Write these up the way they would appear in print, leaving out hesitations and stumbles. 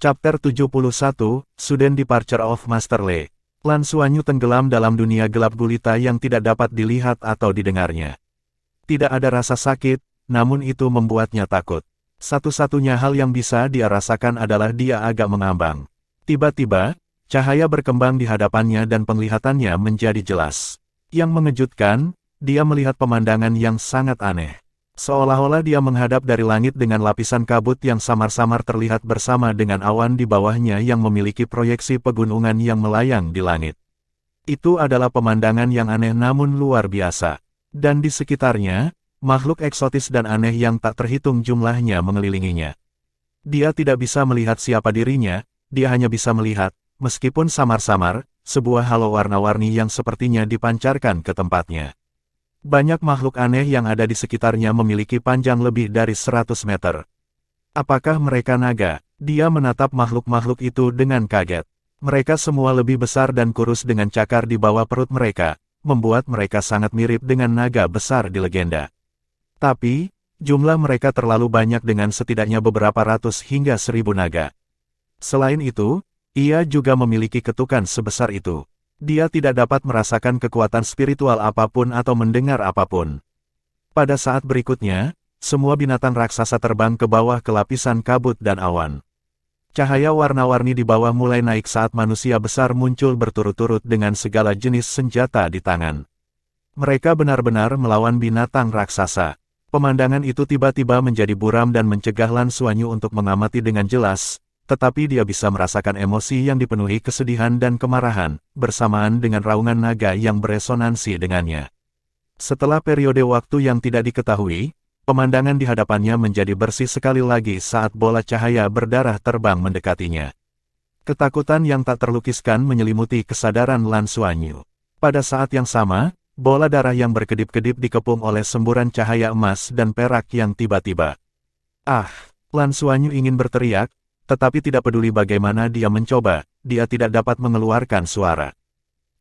Chapter 71, Sudden Departure of Master Le. Lan Xuanyu tenggelam dalam dunia gelap gulita yang tidak dapat dilihat atau didengarnya. Tidak ada rasa sakit, namun itu membuatnya takut. Satu-satunya hal yang bisa dia rasakan adalah dia agak mengambang. Tiba-tiba, cahaya berkembang di hadapannya dan penglihatannya menjadi jelas. Yang mengejutkan, dia melihat pemandangan yang sangat aneh. Seolah-olah dia menghadap dari langit dengan lapisan kabut yang samar-samar terlihat bersama dengan awan di bawahnya yang memiliki proyeksi pegunungan yang melayang di langit. Itu adalah pemandangan yang aneh namun luar biasa. Dan di sekitarnya, makhluk eksotis dan aneh yang tak terhitung jumlahnya mengelilinginya. Dia tidak bisa melihat siapa dirinya, dia hanya bisa melihat, meskipun samar-samar, sebuah halo warna-warni yang sepertinya dipancarkan ke tempatnya. Banyak makhluk aneh yang ada di sekitarnya memiliki panjang lebih dari 100 meter. Apakah mereka naga? Dia menatap makhluk-makhluk itu dengan kaget. Mereka semua lebih besar dan kurus dengan cakar di bawah perut mereka, membuat mereka sangat mirip dengan naga besar di legenda. Tapi, jumlah mereka terlalu banyak dengan setidaknya beberapa ratus hingga 1000 naga. Selain itu, ia juga memiliki ketukan sebesar itu. Dia tidak dapat merasakan kekuatan spiritual apapun atau mendengar apapun. Pada saat berikutnya, semua binatang raksasa terbang ke bawah ke lapisan kabut dan awan. Cahaya warna-warni di bawah mulai naik saat manusia besar muncul berturut-turut dengan segala jenis senjata di tangan. Mereka benar-benar melawan binatang raksasa. Pemandangan itu tiba-tiba menjadi buram dan mencegah Lan Xuanyu untuk mengamati dengan jelas. Tetapi dia bisa merasakan emosi yang dipenuhi kesedihan dan kemarahan, bersamaan dengan raungan naga yang beresonansi dengannya. Setelah periode waktu yang tidak diketahui, pemandangan di hadapannya menjadi bersih sekali lagi saat bola cahaya berdarah terbang mendekatinya. Ketakutan yang tak terlukiskan menyelimuti kesadaran Lan Xuanyu. Pada saat yang sama, bola darah yang berkedip-kedip dikepung oleh semburan cahaya emas dan perak yang tiba-tiba. Lan Xuanyu ingin berteriak, tetapi tidak peduli bagaimana dia mencoba, dia tidak dapat mengeluarkan suara.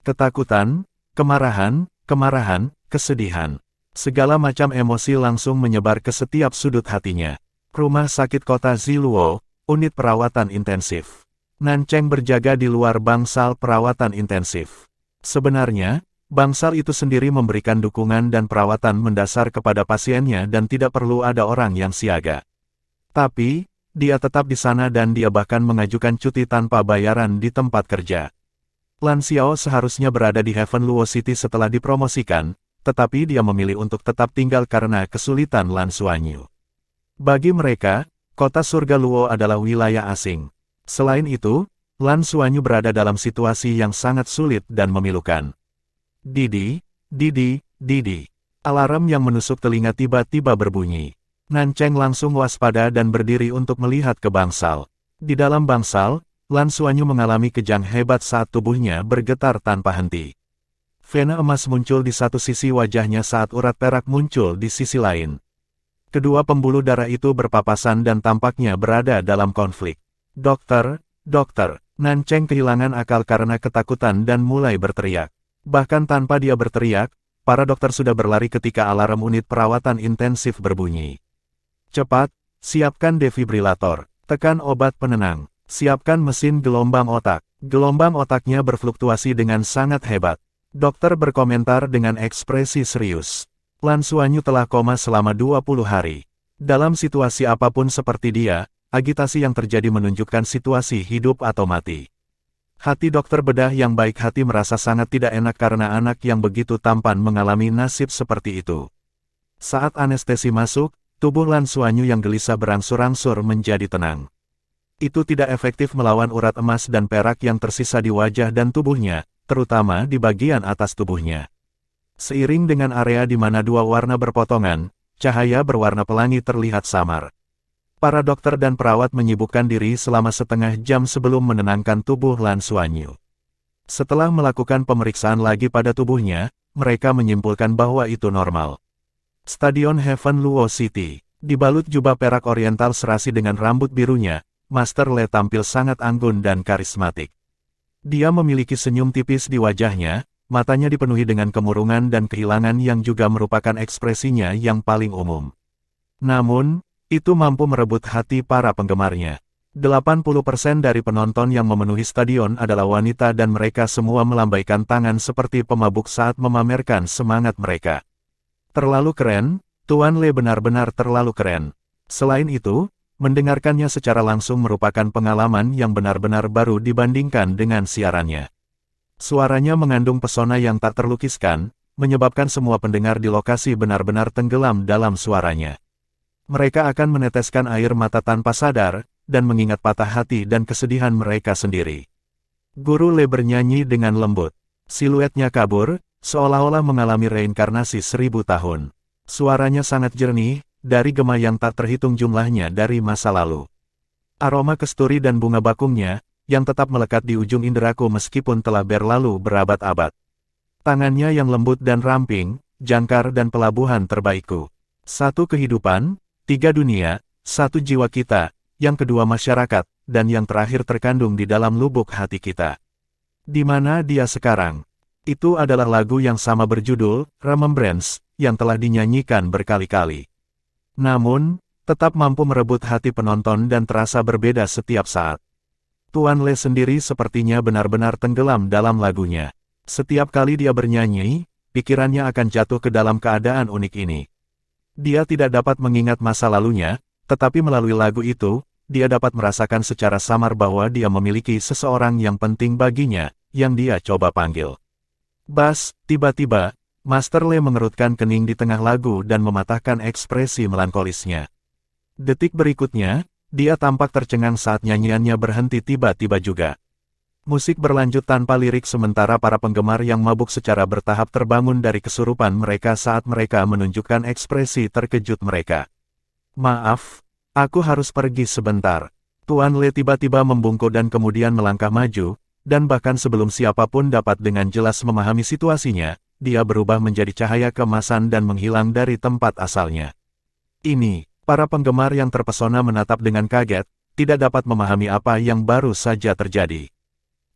Ketakutan, kemarahan, kesedihan. Segala macam emosi langsung menyebar ke setiap sudut hatinya. Rumah sakit kota Ziluo, unit perawatan intensif. Nancheng berjaga di luar bangsal perawatan intensif. Sebenarnya, bangsal itu sendiri memberikan dukungan dan perawatan mendasar kepada pasiennya dan tidak perlu ada orang yang siaga. Tapi, dia tetap di sana dan dia bahkan mengajukan cuti tanpa bayaran di tempat kerja. Lan Xiao seharusnya berada di Heaven Luo City setelah dipromosikan, tetapi dia memilih untuk tetap tinggal karena kesulitan Lan Xuanyu. Bagi mereka, kota surga Luo adalah wilayah asing. Selain itu, Lan Xuanyu berada dalam situasi yang sangat sulit dan memilukan. Didi. Alarm yang menusuk telinga tiba-tiba berbunyi. Nancheng langsung waspada dan berdiri untuk melihat ke bangsal. Di dalam bangsal, Lan Xuanyu mengalami kejang hebat saat tubuhnya bergetar tanpa henti. Vena emas muncul di satu sisi wajahnya saat urat perak muncul di sisi lain. Kedua pembuluh darah itu berpapasan dan tampaknya berada dalam konflik. Dokter. Nancheng kehilangan akal karena ketakutan dan mulai berteriak. Bahkan tanpa dia berteriak, para dokter sudah berlari ketika alarm unit perawatan intensif berbunyi. Cepat, siapkan defibrilator, tekan obat penenang, siapkan mesin gelombang otak. Gelombang otaknya berfluktuasi dengan sangat hebat. Dokter berkomentar dengan ekspresi serius. Lan Xuanyu telah koma selama 20 hari. Dalam situasi apapun seperti dia, agitasi yang terjadi menunjukkan situasi hidup atau mati. Hati dokter bedah yang baik hati merasa sangat tidak enak karena anak yang begitu tampan mengalami nasib seperti itu. Saat anestesi masuk, tubuh Lan Xuanyu yang gelisah berangsur-angsur menjadi tenang. Itu tidak efektif melawan urat emas dan perak yang tersisa di wajah dan tubuhnya, terutama di bagian atas tubuhnya. Seiring dengan area di mana dua warna berpotongan, cahaya berwarna pelangi terlihat samar. Para dokter dan perawat menyibukkan diri selama setengah jam sebelum menenangkan tubuh Lan Xuanyu. Setelah melakukan pemeriksaan lagi pada tubuhnya, mereka menyimpulkan bahwa itu normal. Stadion Heaven Luo City, dibalut jubah perak oriental serasi dengan rambut birunya, Master Le tampil sangat anggun dan karismatik. Dia memiliki senyum tipis di wajahnya, matanya dipenuhi dengan kemurungan dan kehilangan yang juga merupakan ekspresinya yang paling umum. Namun, itu mampu merebut hati para penggemarnya. 80% dari penonton yang memenuhi stadion adalah wanita dan mereka semua melambaikan tangan seperti pemabuk saat memamerkan semangat mereka. Terlalu keren, Tuan Le benar-benar terlalu keren. Selain itu, mendengarkannya secara langsung merupakan pengalaman yang benar-benar baru dibandingkan dengan siarannya. Suaranya mengandung pesona yang tak terlukiskan, menyebabkan semua pendengar di lokasi benar-benar tenggelam dalam suaranya. Mereka akan meneteskan air mata tanpa sadar, dan mengingat patah hati dan kesedihan mereka sendiri. Guru Le bernyanyi dengan lembut. Siluetnya kabur, seolah-olah mengalami reinkarnasi 1000 tahun. Suaranya sangat jernih, dari gema yang tak terhitung jumlahnya dari masa lalu. Aroma kesturi dan bunga bakungnya, yang tetap melekat di ujung inderaku meskipun telah berlalu berabad-abad. Tangannya yang lembut dan ramping, jangkar dan pelabuhan terbaikku. 1 kehidupan, 3 dunia, 1 jiwa kita, yang kedua masyarakat, dan yang terakhir terkandung di dalam lubuk hati kita. Di mana dia sekarang? Itu adalah lagu yang sama berjudul, Remembrance, yang telah dinyanyikan berkali-kali. Namun, tetap mampu merebut hati penonton dan terasa berbeda setiap saat. Tuan Le sendiri sepertinya benar-benar tenggelam dalam lagunya. Setiap kali dia bernyanyi, pikirannya akan jatuh ke dalam keadaan unik ini. Dia tidak dapat mengingat masa lalunya, tetapi melalui lagu itu, dia dapat merasakan secara samar bahwa dia memiliki seseorang yang penting baginya, yang dia coba panggil. Bas, tiba-tiba, Master Le mengerutkan kening di tengah lagu dan mematahkan ekspresi melankolisnya. Detik berikutnya, dia tampak tercengang saat nyanyiannya berhenti tiba-tiba juga. Musik berlanjut tanpa lirik sementara para penggemar yang mabuk secara bertahap terbangun dari kesurupan mereka saat mereka menunjukkan ekspresi terkejut mereka. Maaf, aku harus pergi sebentar. Tuan Le tiba-tiba membungkuk dan kemudian melangkah maju, dan bahkan sebelum siapapun dapat dengan jelas memahami situasinya, dia berubah menjadi cahaya keemasan dan menghilang dari tempat asalnya. Ini, para penggemar yang terpesona menatap dengan kaget, tidak dapat memahami apa yang baru saja terjadi.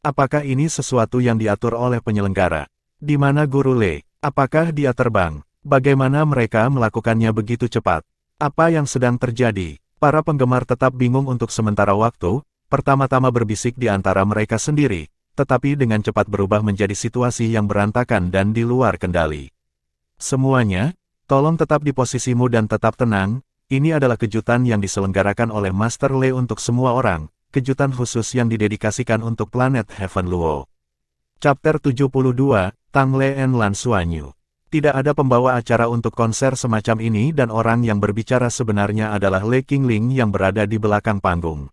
Apakah ini sesuatu yang diatur oleh penyelenggara? Di mana Guru Le? Apakah dia terbang? Bagaimana mereka melakukannya begitu cepat? Apa yang sedang terjadi? Para penggemar tetap bingung untuk sementara waktu, pertama-tama berbisik di antara mereka sendiri, tetapi dengan cepat berubah menjadi situasi yang berantakan dan di luar kendali. Semuanya, tolong tetap di posisimu dan tetap tenang, ini adalah kejutan yang diselenggarakan oleh Master Le untuk semua orang, kejutan khusus yang didedikasikan untuk planet Heaven Luo. Chapter 72, Tang Le en Lan Xuanyu. Tidak ada pembawa acara untuk konser semacam ini dan orang yang berbicara sebenarnya adalah Le Qingling yang berada di belakang panggung.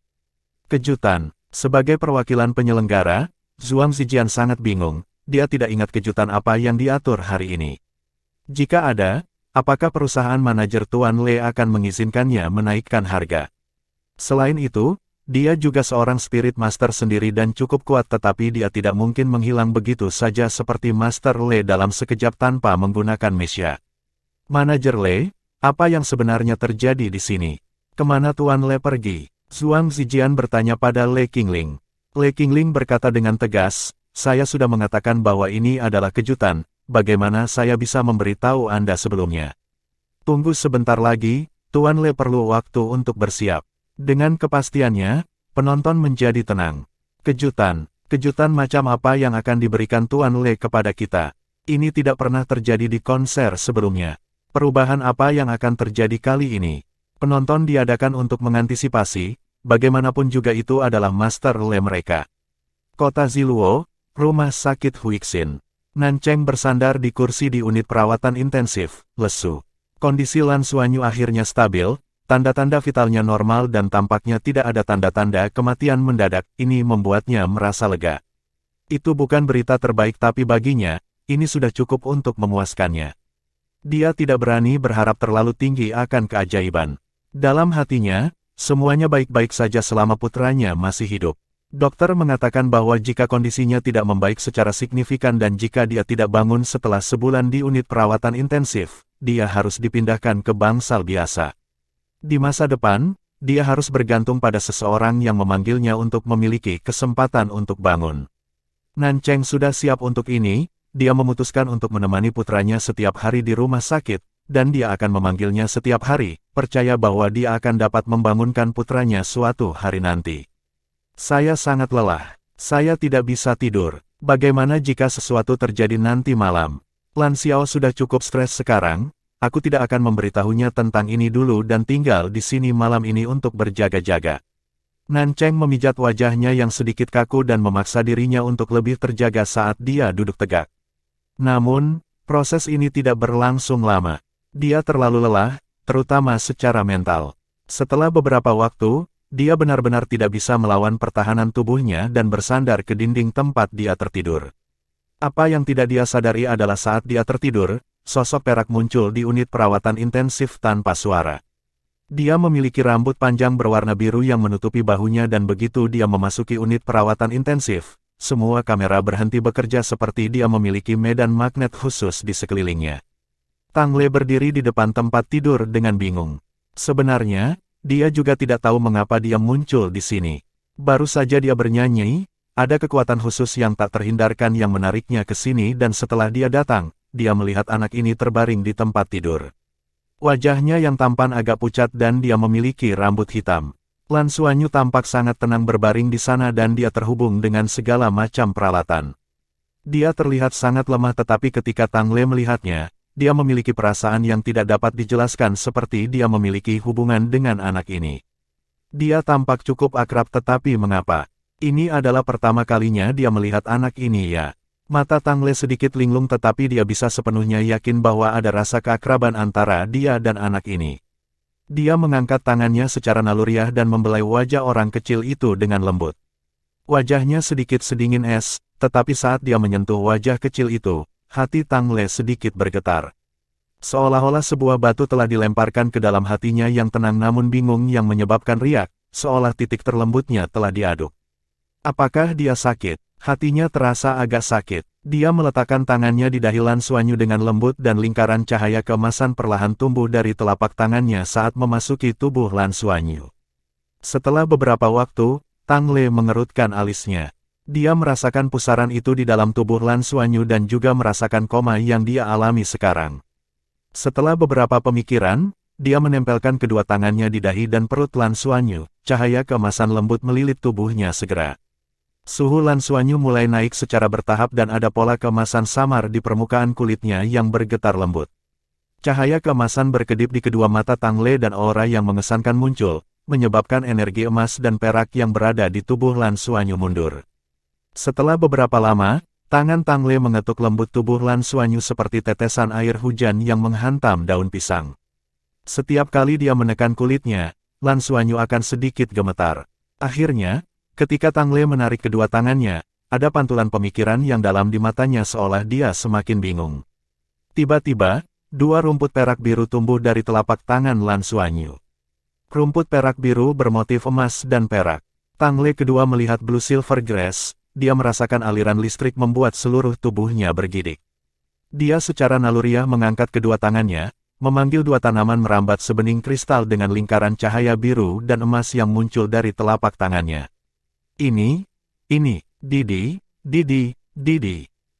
Kejutan. Sebagai perwakilan penyelenggara, Zhuang Zijian sangat bingung, dia tidak ingat kejutan apa yang diatur hari ini. Jika ada, apakah perusahaan manajer Tuan Le akan mengizinkannya menaikkan harga? Selain itu, dia juga seorang spirit master sendiri dan cukup kuat tetapi dia tidak mungkin menghilang begitu saja seperti Master Le dalam sekejap tanpa menggunakan mesya. Manajer Le, apa yang sebenarnya terjadi di sini? Kemana Tuan Le pergi? Zhuang Zijian bertanya pada Le Qingling. Le Qingling berkata dengan tegas, saya sudah mengatakan bahwa ini adalah kejutan, bagaimana saya bisa memberitahu Anda sebelumnya? Tunggu sebentar lagi, Tuan Le perlu waktu untuk bersiap. Dengan kepastiannya, penonton menjadi tenang. Kejutan macam apa yang akan diberikan Tuan Le kepada kita? Ini tidak pernah terjadi di konser sebelumnya. Perubahan apa yang akan terjadi kali ini? Penonton diadakan untuk mengantisipasi, bagaimanapun juga itu adalah Master Le mereka. Kota Ziluo, Rumah Sakit Huixin. Nancheng bersandar di kursi di unit perawatan intensif, lesu. Kondisi Lan Xuanyu akhirnya stabil, tanda-tanda vitalnya normal dan tampaknya tidak ada tanda-tanda kematian mendadak, ini membuatnya merasa lega. Itu bukan berita terbaik tapi baginya, ini sudah cukup untuk memuaskannya. Dia tidak berani berharap terlalu tinggi akan keajaiban. Dalam hatinya, semuanya baik-baik saja selama putranya masih hidup. Dokter mengatakan bahwa jika kondisinya tidak membaik secara signifikan dan jika dia tidak bangun setelah sebulan di unit perawatan intensif, dia harus dipindahkan ke bangsal biasa. Di masa depan, dia harus bergantung pada seseorang yang memanggilnya untuk memiliki kesempatan untuk bangun. Nancheng sudah siap untuk ini, dia memutuskan untuk menemani putranya setiap hari di rumah sakit, dan dia akan memanggilnya setiap hari, percaya bahwa dia akan dapat membangunkan putranya suatu hari nanti. Saya sangat lelah. Saya tidak bisa tidur. Bagaimana jika sesuatu terjadi nanti malam? Lan Xiao sudah cukup stres sekarang, aku tidak akan memberitahunya tentang ini dulu dan tinggal di sini malam ini untuk berjaga-jaga. Nan Cheng memijat wajahnya yang sedikit kaku dan memaksa dirinya untuk lebih terjaga saat dia duduk tegak. Namun, proses ini tidak berlangsung lama. Dia terlalu lelah, terutama secara mental. Setelah beberapa waktu, dia benar-benar tidak bisa melawan pertahanan tubuhnya dan bersandar ke dinding tempat dia tertidur. Apa yang tidak dia sadari adalah saat dia tertidur, sosok perak muncul di unit perawatan intensif tanpa suara. Dia memiliki rambut panjang berwarna biru yang menutupi bahunya dan begitu dia memasuki unit perawatan intensif, semua kamera berhenti bekerja seperti dia memiliki medan magnet khusus di sekelilingnya. Tang Le berdiri di depan tempat tidur dengan bingung. Sebenarnya, dia juga tidak tahu mengapa dia muncul di sini. Baru saja dia bernyanyi, ada kekuatan khusus yang tak terhindarkan yang menariknya ke sini dan setelah dia datang, dia melihat anak ini terbaring di tempat tidur. Wajahnya yang tampan agak pucat dan dia memiliki rambut hitam. Lan Xuanyu tampak sangat tenang berbaring di sana dan dia terhubung dengan segala macam peralatan. Dia terlihat sangat lemah tetapi ketika Tang Le melihatnya, dia memiliki perasaan yang tidak dapat dijelaskan seperti dia memiliki hubungan dengan anak ini. Dia tampak cukup akrab tetapi mengapa? Ini adalah pertama kalinya dia melihat anak ini ya. Mata Tang Le sedikit linglung tetapi dia bisa sepenuhnya yakin bahwa ada rasa keakraban antara dia dan anak ini. Dia mengangkat tangannya secara naluriah dan membelai wajah orang kecil itu dengan lembut. Wajahnya sedikit sedingin es, tetapi saat dia menyentuh wajah kecil itu, hati Tang Le sedikit bergetar. Seolah-olah sebuah batu telah dilemparkan ke dalam hatinya yang tenang namun bingung yang menyebabkan riak, seolah titik terlembutnya telah diaduk. Apakah dia sakit? Hatinya terasa agak sakit. Dia meletakkan tangannya di dahi Lan Xuanyu dengan lembut dan lingkaran cahaya keemasan perlahan tumbuh dari telapak tangannya saat memasuki tubuh Lan Xuanyu. Setelah beberapa waktu, Tang Le mengerutkan alisnya. Dia merasakan pusaran itu di dalam tubuh Lan Xuanyu dan juga merasakan koma yang dia alami sekarang. Setelah beberapa pemikiran, dia menempelkan kedua tangannya di dahi dan perut Lan Xuanyu. Cahaya keemasan lembut melilit tubuhnya segera. Suhu Lan Xuanyu mulai naik secara bertahap dan ada pola keemasan samar di permukaan kulitnya yang bergetar lembut. Cahaya keemasan berkedip di kedua mata Tang Le dan aura yang mengesankan muncul, menyebabkan energi emas dan perak yang berada di tubuh Lan Xuanyu mundur. Setelah beberapa lama, tangan Tang Le mengetuk lembut tubuh Lan Xuanyu seperti tetesan air hujan yang menghantam daun pisang. Setiap kali dia menekan kulitnya, Lan Xuanyu akan sedikit gemetar. Akhirnya, ketika Tang Le menarik kedua tangannya, ada pantulan pemikiran yang dalam di matanya seolah dia semakin bingung. Tiba-tiba, dua rumput perak biru tumbuh dari telapak tangan Lan Xuanyu. Rumput perak biru bermotif emas dan perak. Tang Le kedua melihat blue silver grass, dia merasakan aliran listrik membuat seluruh tubuhnya bergidik. Dia secara naluriah mengangkat kedua tangannya, memanggil dua tanaman merambat sebening kristal dengan lingkaran cahaya biru dan emas yang muncul dari telapak tangannya. Ini, Didi.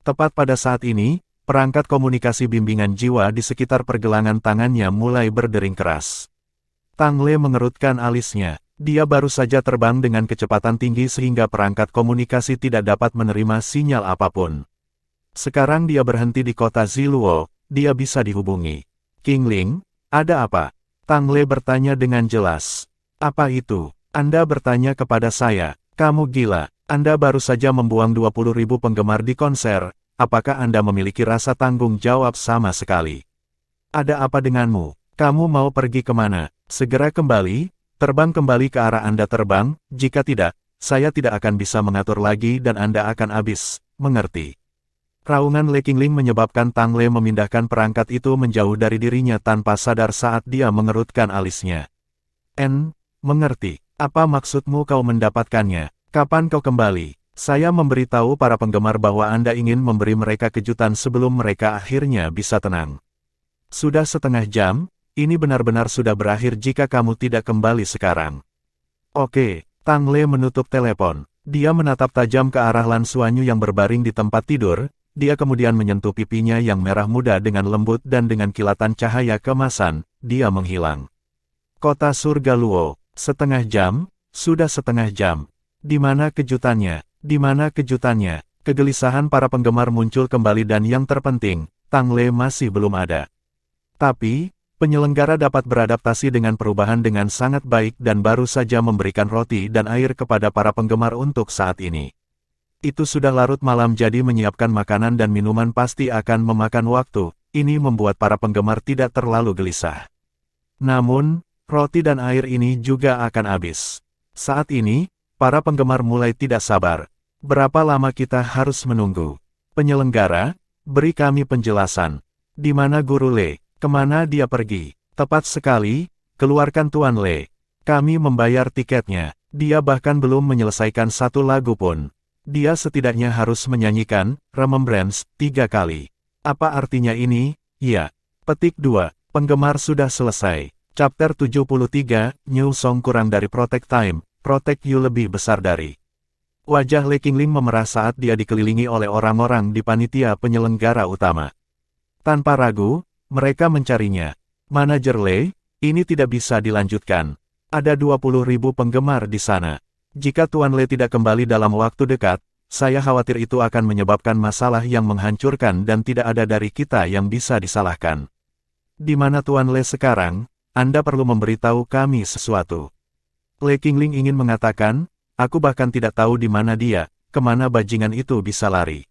Tepat pada saat ini, perangkat komunikasi bimbingan jiwa di sekitar pergelangan tangannya mulai berdering keras. Tang Le mengerutkan alisnya. Dia baru saja terbang dengan kecepatan tinggi sehingga perangkat komunikasi tidak dapat menerima sinyal apapun. Sekarang dia berhenti di kota Ziluo, dia bisa dihubungi. King Ling, ada apa? Tang Le bertanya dengan jelas. Apa itu? Anda bertanya kepada saya. Kamu gila, Anda baru saja membuang 20.000 penggemar di konser, apakah Anda memiliki rasa tanggung jawab sama sekali? Ada apa denganmu? Kamu mau pergi kemana? Segera kembali, terbang kembali ke arah Anda terbang, jika tidak, saya tidak akan bisa mengatur lagi dan Anda akan habis, mengerti? Raungan Le Qingling menyebabkan Tang Le memindahkan perangkat itu menjauh dari dirinya tanpa sadar saat dia mengerutkan alisnya. Mengerti. Apa maksudmu kau mendapatkannya? Kapan kau kembali? Saya memberitahu para penggemar bahwa Anda ingin memberi mereka kejutan sebelum mereka akhirnya bisa tenang. Sudah setengah jam, ini benar-benar sudah berakhir jika kamu tidak kembali sekarang. Oke, Tang Le menutup telepon. Dia menatap tajam ke arah Lan Xuanyu yang berbaring di tempat tidur, dia kemudian menyentuh pipinya yang merah muda dengan lembut dan dengan kilatan cahaya keemasan, dia menghilang. Kota surga Luo, setengah jam, sudah setengah jam. Di mana kejutannya? Di mana kejutannya? Kegelisahan para penggemar muncul kembali dan yang terpenting, Tang Le masih belum ada. Tapi, penyelenggara dapat beradaptasi dengan perubahan dengan sangat baik dan baru saja memberikan roti dan air kepada para penggemar untuk saat ini. Itu sudah larut malam jadi menyiapkan makanan dan minuman pasti akan memakan waktu, ini membuat para penggemar tidak terlalu gelisah. Namun, roti dan air ini juga akan habis. Saat ini, para penggemar mulai tidak sabar. Berapa lama kita harus menunggu? Penyelenggara, beri kami penjelasan. Di mana Guru Le? Kemana dia pergi? Tepat sekali, keluarkan Tuan Le. Kami membayar tiketnya. Dia bahkan belum menyelesaikan satu lagu pun. Dia setidaknya harus menyanyikan Remembrance 3 kali. Apa artinya ini? Ya. Petik 2. Penggemar sudah selesai. Chapter 73, New Song kurang dari Protect Time, Protect You lebih besar dari. Wajah Le Qingling memerah saat dia dikelilingi oleh orang-orang di panitia penyelenggara utama. Tanpa ragu, mereka mencarinya. Manajer Le, ini tidak bisa dilanjutkan. Ada 20.000 penggemar di sana. Jika Tuan Le tidak kembali dalam waktu dekat, saya khawatir itu akan menyebabkan masalah yang menghancurkan dan tidak ada dari kita yang bisa disalahkan. Di mana Tuan Le sekarang? Anda perlu memberitahu kami sesuatu. Le Qingling ingin mengatakan, aku bahkan tidak tahu di mana dia, kemana bajingan itu bisa lari.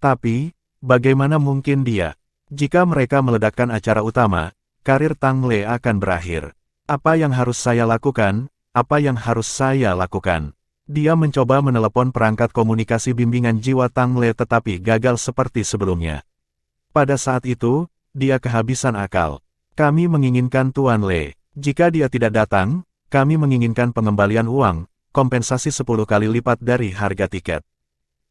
Tapi, bagaimana mungkin dia? Jika mereka meledakkan acara utama, karir Tang Le akan berakhir. Apa yang harus saya lakukan? Apa yang harus saya lakukan? Dia mencoba menelepon perangkat komunikasi bimbingan jiwa Tang Le tetapi gagal seperti sebelumnya. Pada saat itu, dia kehabisan akal. Kami menginginkan Tuan Le. Jika dia tidak datang, kami menginginkan pengembalian uang, kompensasi 10 kali lipat dari harga tiket.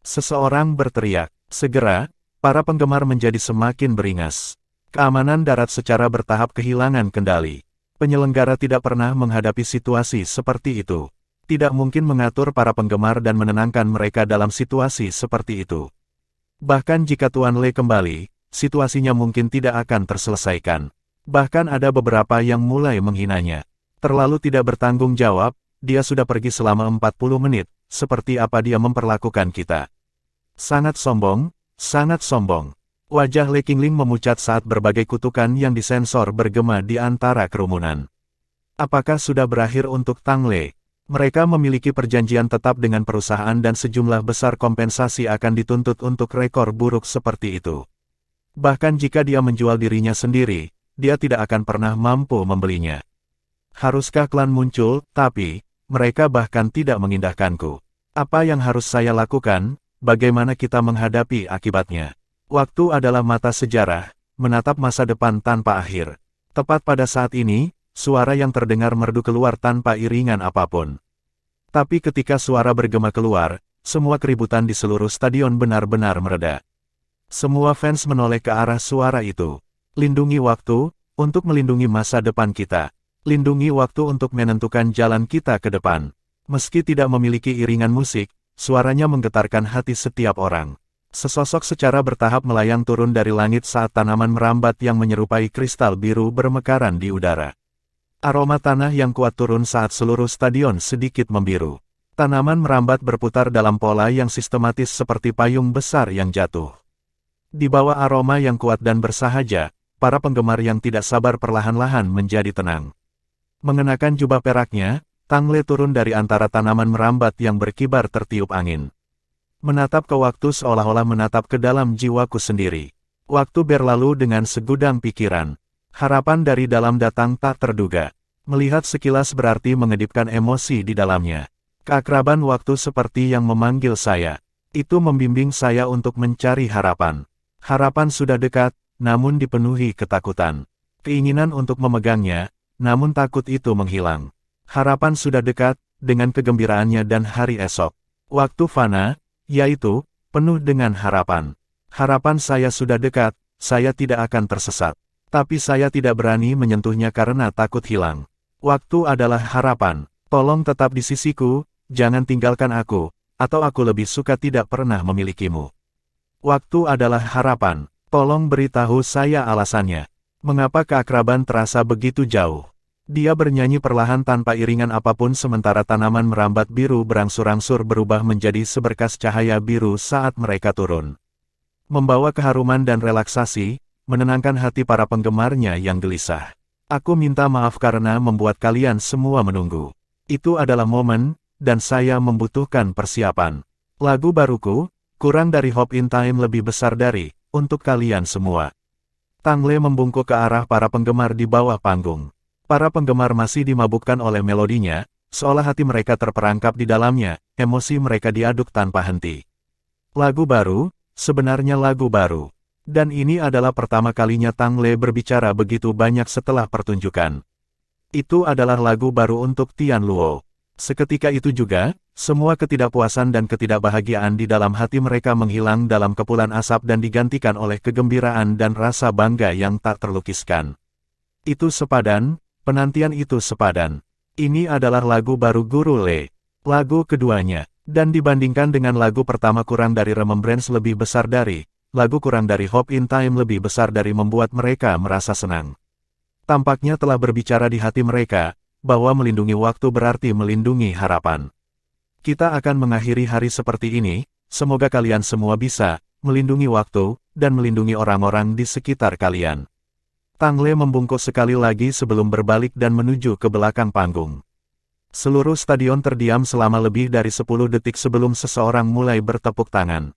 Seseorang berteriak. Segera, para penggemar menjadi semakin beringas. Keamanan darat secara bertahap kehilangan kendali. Penyelenggara tidak pernah menghadapi situasi seperti itu. Tidak mungkin mengatur para penggemar dan menenangkan mereka dalam situasi seperti itu. Bahkan jika Tuan Le kembali, situasinya mungkin tidak akan terselesaikan. Bahkan ada beberapa yang mulai menghinanya. Terlalu tidak bertanggung jawab, dia sudah pergi selama 40 menit, seperti apa dia memperlakukan kita. Sangat sombong, sangat sombong. Wajah Le Qingling memucat saat berbagai kutukan yang disensor bergema di antara kerumunan. Apakah sudah berakhir untuk Tang Le? Mereka memiliki perjanjian tetap dengan perusahaan dan sejumlah besar kompensasi akan dituntut untuk rekor buruk seperti itu. Bahkan jika dia menjual dirinya sendiri, dia tidak akan pernah mampu membelinya. Haruskah klan muncul, tapi, mereka bahkan tidak mengindahkanku. Apa yang harus saya lakukan? Bagaimana kita menghadapi akibatnya? Waktu adalah mata sejarah, menatap masa depan tanpa akhir. Tepat pada saat ini, suara yang terdengar merdu keluar tanpa iringan apapun. Tapi ketika suara bergema keluar, semua keributan di seluruh stadion benar-benar mereda. Semua fans menoleh ke arah suara itu. Lindungi waktu, untuk melindungi masa depan kita. Lindungi waktu untuk menentukan jalan kita ke depan. Meski tidak memiliki iringan musik, suaranya menggetarkan hati setiap orang. Sesosok secara bertahap melayang turun dari langit saat tanaman merambat yang menyerupai kristal biru bermekaran di udara. Aroma tanah yang kuat turun saat seluruh stadion sedikit membiru. Tanaman merambat berputar dalam pola yang sistematis seperti payung besar yang jatuh. Di bawah aroma yang kuat dan bersahaja, para penggemar yang tidak sabar perlahan-lahan menjadi tenang. Mengenakan jubah peraknya, Tang Le turun dari antara tanaman merambat yang berkibar tertiup angin. Menatap ke waktu seolah-olah menatap ke dalam jiwaku sendiri. Waktu berlalu dengan segudang pikiran. Harapan dari dalam datang tak terduga. Melihat sekilas berarti mengedipkan emosi di dalamnya. Keakraban waktu seperti yang memanggil saya. Itu membimbing saya untuk mencari harapan. Harapan sudah dekat, namun dipenuhi ketakutan. Keinginan untuk memegangnya, namun takut itu menghilang. Harapan sudah dekat, dengan kegembiraannya dan hari esok. Waktu fana, yaitu, penuh dengan harapan. Harapan saya sudah dekat, saya tidak akan tersesat. Tapi saya tidak berani menyentuhnya karena takut hilang. Waktu adalah harapan. Tolong tetap di sisiku, jangan tinggalkan aku, atau aku lebih suka tidak pernah memilikimu. Waktu adalah harapan. Tolong beritahu saya alasannya. Mengapa keakraban terasa begitu jauh? Dia bernyanyi perlahan tanpa iringan apapun sementara tanaman merambat biru berangsur-angsur berubah menjadi seberkas cahaya biru saat mereka turun. Membawa keharuman dan relaksasi, menenangkan hati para penggemarnya yang gelisah. Aku minta maaf karena membuat kalian semua menunggu. Itu adalah momen, dan saya membutuhkan persiapan. Lagu baruku, kurang dari Hop in Time lebih besar dari, untuk kalian semua. Tangle membungkuk ke arah para penggemar di bawah panggung. Para penggemar masih dimabukkan oleh melodinya, seolah hati mereka terperangkap di dalamnya, emosi mereka diaduk tanpa henti. Lagu baru, sebenarnya lagu baru. Dan ini adalah pertama kalinya Tangle berbicara begitu banyak setelah pertunjukan. Itu adalah lagu baru untuk Tian Luo. Seketika itu juga, semua ketidakpuasan dan ketidakbahagiaan di dalam hati mereka menghilang dalam kepulan asap dan digantikan oleh kegembiraan dan rasa bangga yang tak terlukiskan. Itu sepadan, penantian itu sepadan. Ini adalah lagu baru Guru Le. Lagu keduanya, dan dibandingkan dengan lagu pertama kurang dari Remembrance lebih besar dari, lagu kurang dari Hop in Time lebih besar dari membuat mereka merasa senang. Tampaknya telah berbicara di hati mereka, bahwa melindungi waktu berarti melindungi harapan. Kita akan mengakhiri hari seperti ini, semoga kalian semua bisa melindungi waktu, dan melindungi orang-orang di sekitar kalian. Tangle membungkuk sekali lagi sebelum berbalik dan menuju ke belakang panggung. Seluruh stadion terdiam selama lebih dari 10 detik sebelum seseorang mulai bertepuk tangan.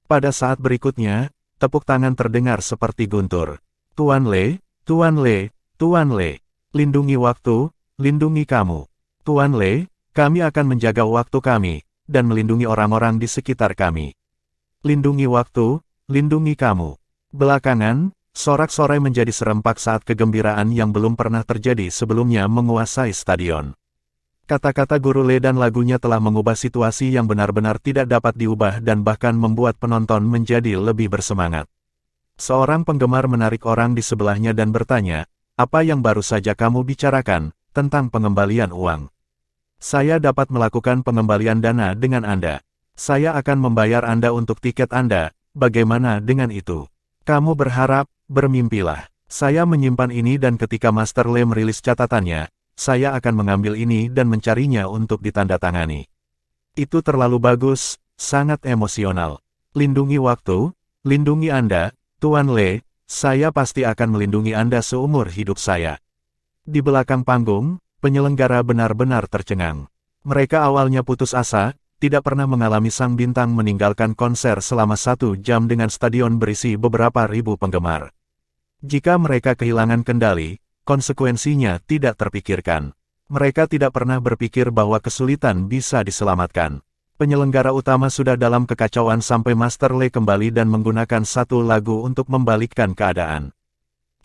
Pada saat berikutnya, tepuk tangan terdengar seperti guntur. Tuan Le, Tuan Le, Tuan Le, lindungi waktu, lindungi kamu. Tuan Le, kami akan menjaga waktu kami, dan melindungi orang-orang di sekitar kami. Lindungi waktu, lindungi kamu. Belakangan, sorak-sorai menjadi serempak saat kegembiraan yang belum pernah terjadi sebelumnya menguasai stadion. Kata-kata Guru Le dan lagunya telah mengubah situasi yang benar-benar tidak dapat diubah dan bahkan membuat penonton menjadi lebih bersemangat. Seorang penggemar menarik orang di sebelahnya dan bertanya, "Apa yang baru saja kamu bicarakan?" Tentang pengembalian uang. Saya dapat melakukan pengembalian dana dengan Anda. Saya akan membayar Anda untuk tiket Anda, bagaimana dengan itu? Kamu berharap, bermimpilah. Saya menyimpan ini dan ketika Master Le merilis catatannya, saya akan mengambil ini dan mencarinya untuk ditandatangani. Itu terlalu bagus, sangat emosional. Lindungi waktu, lindungi Anda, Tuan Le, saya pasti akan melindungi Anda seumur hidup saya. Di belakang panggung, penyelenggara benar-benar tercengang. Mereka awalnya putus asa, tidak pernah mengalami sang bintang meninggalkan konser selama 1 jam dengan stadion berisi beberapa ribu penggemar. Jika mereka kehilangan kendali, konsekuensinya tidak terpikirkan. Mereka tidak pernah berpikir bahwa kesulitan bisa diselamatkan. Penyelenggara utama sudah dalam kekacauan sampai Master Le kembali dan menggunakan satu lagu untuk membalikkan keadaan.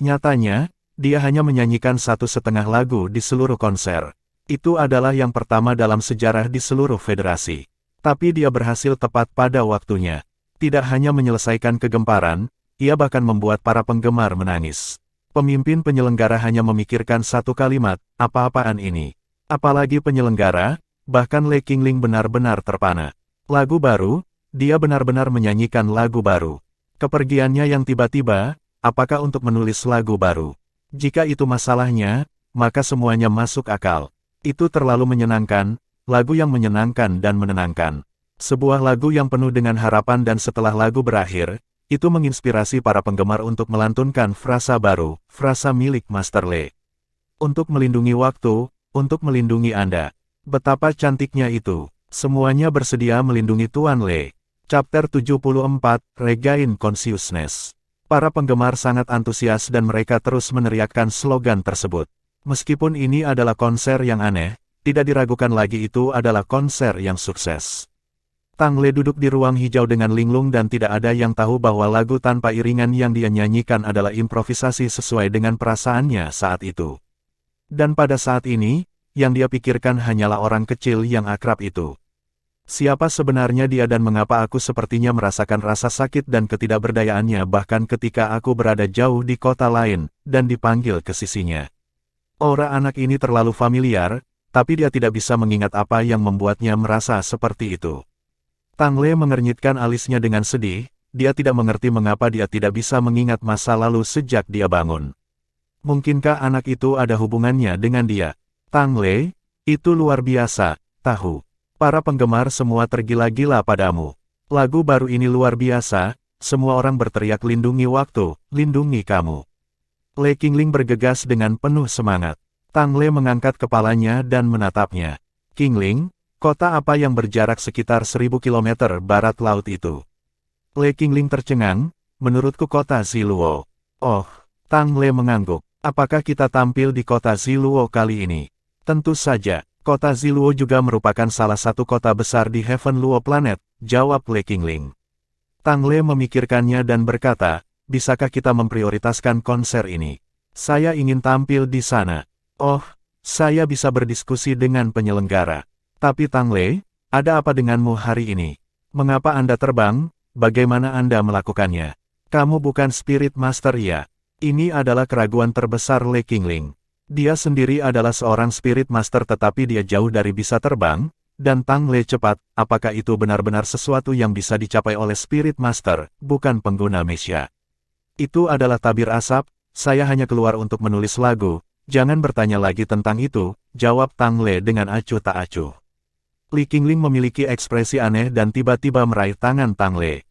Nyatanya, dia hanya menyanyikan 1,5 lagu di seluruh konser. Itu adalah yang pertama dalam sejarah di seluruh federasi. Tapi dia berhasil tepat pada waktunya. Tidak hanya menyelesaikan kegemparan, ia bahkan membuat para penggemar menangis. Pemimpin penyelenggara hanya memikirkan satu kalimat, apa-apaan ini? Apalagi penyelenggara, bahkan Le Qingling benar-benar terpana. Lagu baru, dia benar-benar menyanyikan lagu baru. Kepergiannya yang tiba-tiba, apakah untuk menulis lagu baru? Jika itu masalahnya, maka semuanya masuk akal. Itu terlalu menyenangkan, lagu yang menyenangkan dan menenangkan. Sebuah lagu yang penuh dengan harapan dan setelah lagu berakhir, itu menginspirasi para penggemar untuk melantunkan frasa baru, frasa milik Master Le. Untuk melindungi waktu, untuk melindungi Anda. Betapa cantiknya itu. Semuanya bersedia melindungi Tuan Le. Chapter 74, Regain Consciousness. Para penggemar sangat antusias dan mereka terus meneriakkan slogan tersebut. Meskipun ini adalah konser yang aneh, tidak diragukan lagi itu adalah konser yang sukses. Tangle duduk di ruang hijau dengan linglung dan tidak ada yang tahu bahwa lagu tanpa iringan yang dia nyanyikan adalah improvisasi sesuai dengan perasaannya saat itu. Dan pada saat ini, yang dia pikirkan hanyalah orang kecil yang akrab itu. Siapa sebenarnya dia dan mengapa aku sepertinya merasakan rasa sakit dan ketidakberdayaannya bahkan ketika aku berada jauh di kota lain, dan dipanggil ke sisinya. Aura anak ini terlalu familiar, tapi dia tidak bisa mengingat apa yang membuatnya merasa seperti itu. Tangle mengernyitkan alisnya dengan sedih, dia tidak mengerti mengapa dia tidak bisa mengingat masa lalu sejak dia bangun. Mungkinkah anak itu ada hubungannya dengan dia? Tang Lei, itu luar biasa, tahu. Para penggemar semua tergila-gila padamu. Lagu baru ini luar biasa, semua orang berteriak lindungi waktu, lindungi kamu. Lei Qingling bergegas dengan penuh semangat. Tang Lei mengangkat kepalanya dan menatapnya. Qingling, kota apa yang berjarak sekitar 1000 km barat laut itu? Lei Qingling tercengang, menurutku kota Ziluo. Oh, Tang Lei mengangguk. Apakah kita tampil di kota Ziluo kali ini? Tentu saja, kota Ziluo juga merupakan salah satu kota besar di Heaven Luo Planet, jawab Lei Qingling. Tang Lei memikirkannya dan berkata, bisakah kita memprioritaskan konser ini? Saya ingin tampil di sana. Oh, saya bisa berdiskusi dengan penyelenggara. Tapi Tang Lei, ada apa denganmu hari ini? Mengapa Anda terbang? Bagaimana Anda melakukannya? Kamu bukan Spirit Master ya? Ini adalah keraguan terbesar Lei Qingling. Dia sendiri adalah seorang Spirit Master tetapi dia jauh dari bisa terbang, dan Tang Lei cepat, apakah itu benar-benar sesuatu yang bisa dicapai oleh Spirit Master, bukan pengguna Mesya? Itu adalah tabir asap, saya hanya keluar untuk menulis lagu, jangan bertanya lagi tentang itu, jawab Tang Lei dengan acuh tak acuh. Lei Qingling memiliki ekspresi aneh dan tiba-tiba meraih tangan Tang Lei.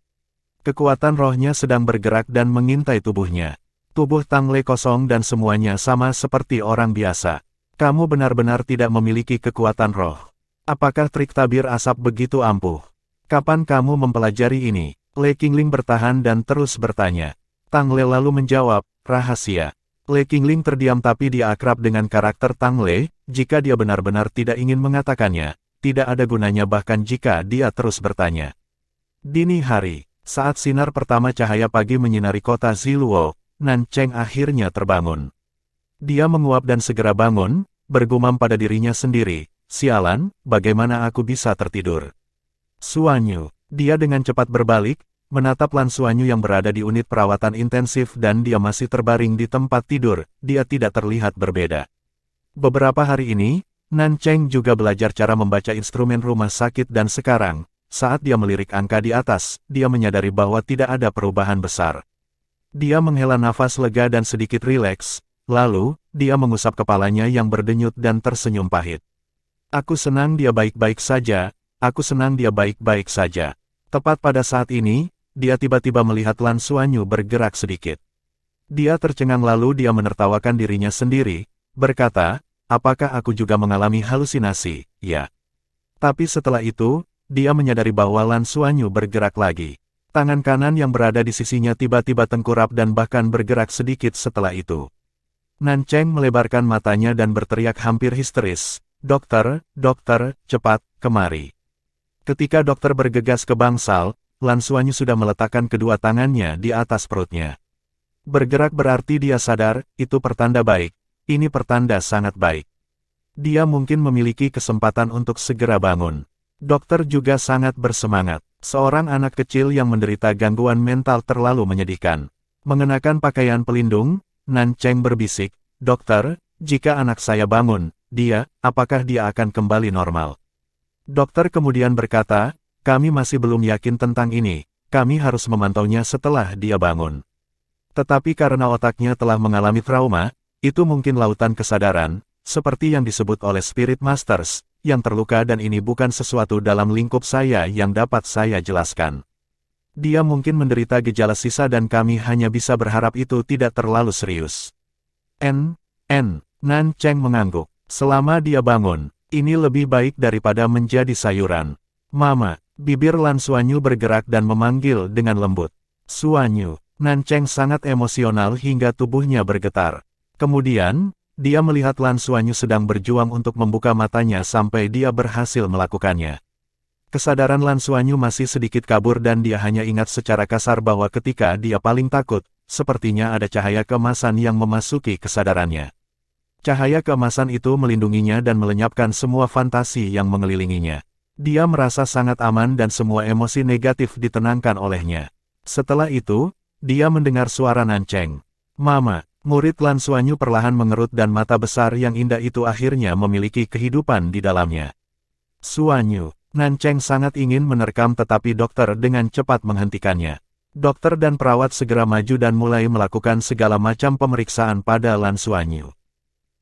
Kekuatan rohnya sedang bergerak dan mengintai tubuhnya. Tubuh Tang Lei kosong dan semuanya sama seperti orang biasa. Kamu benar-benar tidak memiliki kekuatan roh. Apakah trik tabir asap begitu ampuh? Kapan kamu mempelajari ini? Lei Qingling bertahan dan terus bertanya. Tang Lei lalu menjawab, rahasia. Lei Qingling terdiam tapi dia akrab dengan karakter Tang Lei, jika dia benar-benar tidak ingin mengatakannya, tidak ada gunanya bahkan jika dia terus bertanya. Dini hari, saat sinar pertama cahaya pagi menyinari kota Ziluo, Nan Cheng akhirnya terbangun. Dia menguap dan segera bangun, bergumam pada dirinya sendiri, sialan, bagaimana aku bisa tertidur? Suanyu, dia dengan cepat berbalik, menatap Lan Suanyu yang berada di unit perawatan intensif dan dia masih terbaring di tempat tidur, dia tidak terlihat berbeda. Beberapa hari ini, Nan Cheng juga belajar cara membaca instrumen rumah sakit dan sekarang, saat dia melirik angka di atas, dia menyadari bahwa tidak ada perubahan besar. Dia menghela nafas lega dan sedikit rileks, lalu, dia mengusap kepalanya yang berdenyut dan tersenyum pahit. Aku senang dia baik-baik saja, aku senang dia baik-baik saja. Tepat pada saat ini, dia tiba-tiba melihat Lan Suanyu bergerak sedikit. Dia tercengang lalu dia menertawakan dirinya sendiri, berkata, apakah aku juga mengalami halusinasi? Ya. Tapi setelah itu, dia menyadari bahwa Lan Suanyu bergerak lagi. Tangan kanan yang berada di sisinya tiba-tiba tengkurap dan bahkan bergerak sedikit setelah itu. Nan Cheng melebarkan matanya dan berteriak hampir histeris, dokter, dokter, cepat, kemari. Ketika dokter bergegas ke bangsal, Lan Suanyu sudah meletakkan kedua tangannya di atas perutnya. Bergerak berarti dia sadar, itu pertanda baik, ini pertanda sangat baik. Dia mungkin memiliki kesempatan untuk segera bangun. Dokter juga sangat bersemangat. Seorang anak kecil yang menderita gangguan mental terlalu menyedihkan. Mengenakan pakaian pelindung, Nan Cheng berbisik, dokter, jika anak saya bangun, apakah dia akan kembali normal? Dokter kemudian berkata, kami masih belum yakin tentang ini, kami harus memantaunya setelah dia bangun. Tetapi karena otaknya telah mengalami trauma, itu mungkin lautan kesadaran, seperti yang disebut oleh Spirit Masters, yang terluka dan ini bukan sesuatu dalam lingkup saya yang dapat saya jelaskan. Dia mungkin menderita gejala sisa dan kami hanya bisa berharap itu tidak terlalu serius. Nan Cheng mengangguk. Selama dia bangun, ini lebih baik daripada menjadi sayuran. Mama, bibir Lan Suanyu bergerak dan memanggil dengan lembut. Suanyu, Nan Cheng sangat emosional hingga tubuhnya bergetar. Kemudian, dia melihat Lan Suanyu sedang berjuang untuk membuka matanya sampai dia berhasil melakukannya. Kesadaran Lan Suanyu masih sedikit kabur dan dia hanya ingat secara kasar bahwa ketika dia paling takut, sepertinya ada cahaya keemasan yang memasuki kesadarannya. Cahaya keemasan itu melindunginya dan melenyapkan semua fantasi yang mengelilinginya. Dia merasa sangat aman dan semua emosi negatif ditenangkan olehnya. Setelah itu, dia mendengar suara Nan Cheng. Mama. Murid Lan Suanyu perlahan mengerut dan mata besar yang indah itu akhirnya memiliki kehidupan di dalamnya. Suanyu, Nan Cheng sangat ingin menerkam tetapi dokter dengan cepat menghentikannya. Dokter dan perawat segera maju dan mulai melakukan segala macam pemeriksaan pada Lan Xuanyu.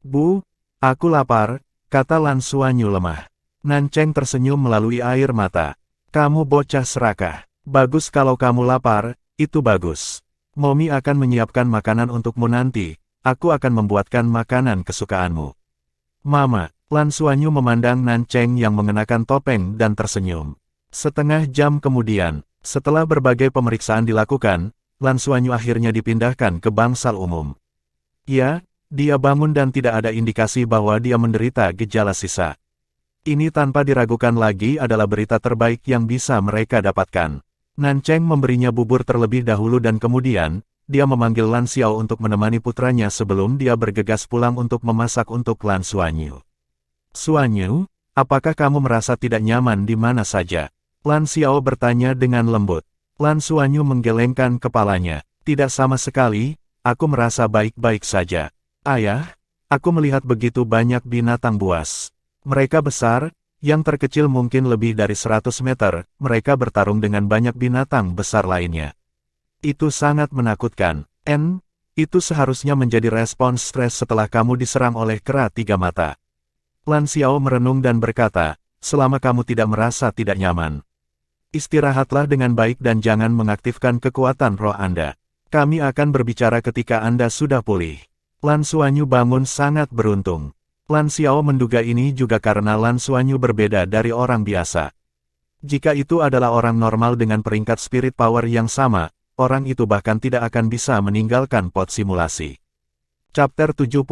Bu, aku lapar, kata Lan Xuanyu lemah. Nan Cheng tersenyum melalui air mata. Kamu bocah serakah. Bagus kalau kamu lapar, itu bagus. Momi akan menyiapkan makanan untukmu nanti, aku akan membuatkan makanan kesukaanmu. Mama, Lan Xuanyu memandang Nan Cheng yang mengenakan topeng dan tersenyum. Setengah jam kemudian, setelah berbagai pemeriksaan dilakukan, Lan Xuanyu akhirnya dipindahkan ke bangsal umum. Ya, dia bangun dan tidak ada indikasi bahwa dia menderita gejala sisa. Ini tanpa diragukan lagi adalah berita terbaik yang bisa mereka dapatkan. Nan Cheng memberinya bubur terlebih dahulu dan kemudian, dia memanggil Lan Xiao untuk menemani putranya sebelum dia bergegas pulang untuk memasak untuk Lan Xuanyu. Xuanyu, apakah kamu merasa tidak nyaman di mana saja? Lan Xiao bertanya dengan lembut. Lan Xuanyu menggelengkan kepalanya. Tidak sama sekali, aku merasa baik-baik saja. Ayah, aku melihat begitu banyak binatang buas. Mereka besar, yang terkecil mungkin lebih dari 100 meter, mereka bertarung dengan banyak binatang besar lainnya. Itu sangat menakutkan. Itu seharusnya menjadi respons stres setelah kamu diserang oleh kera tiga mata. Lan Xiao merenung dan berkata, selama kamu tidak merasa tidak nyaman, istirahatlah dengan baik dan jangan mengaktifkan kekuatan roh Anda. Kami akan berbicara ketika Anda sudah pulih. Lan Xuanyu bangun sangat beruntung. Lan Xiao menduga ini juga karena Lan Xuanyu berbeda dari orang biasa. Jika itu adalah orang normal dengan peringkat spirit power yang sama, orang itu bahkan tidak akan bisa meninggalkan pot simulasi. Chapter 75,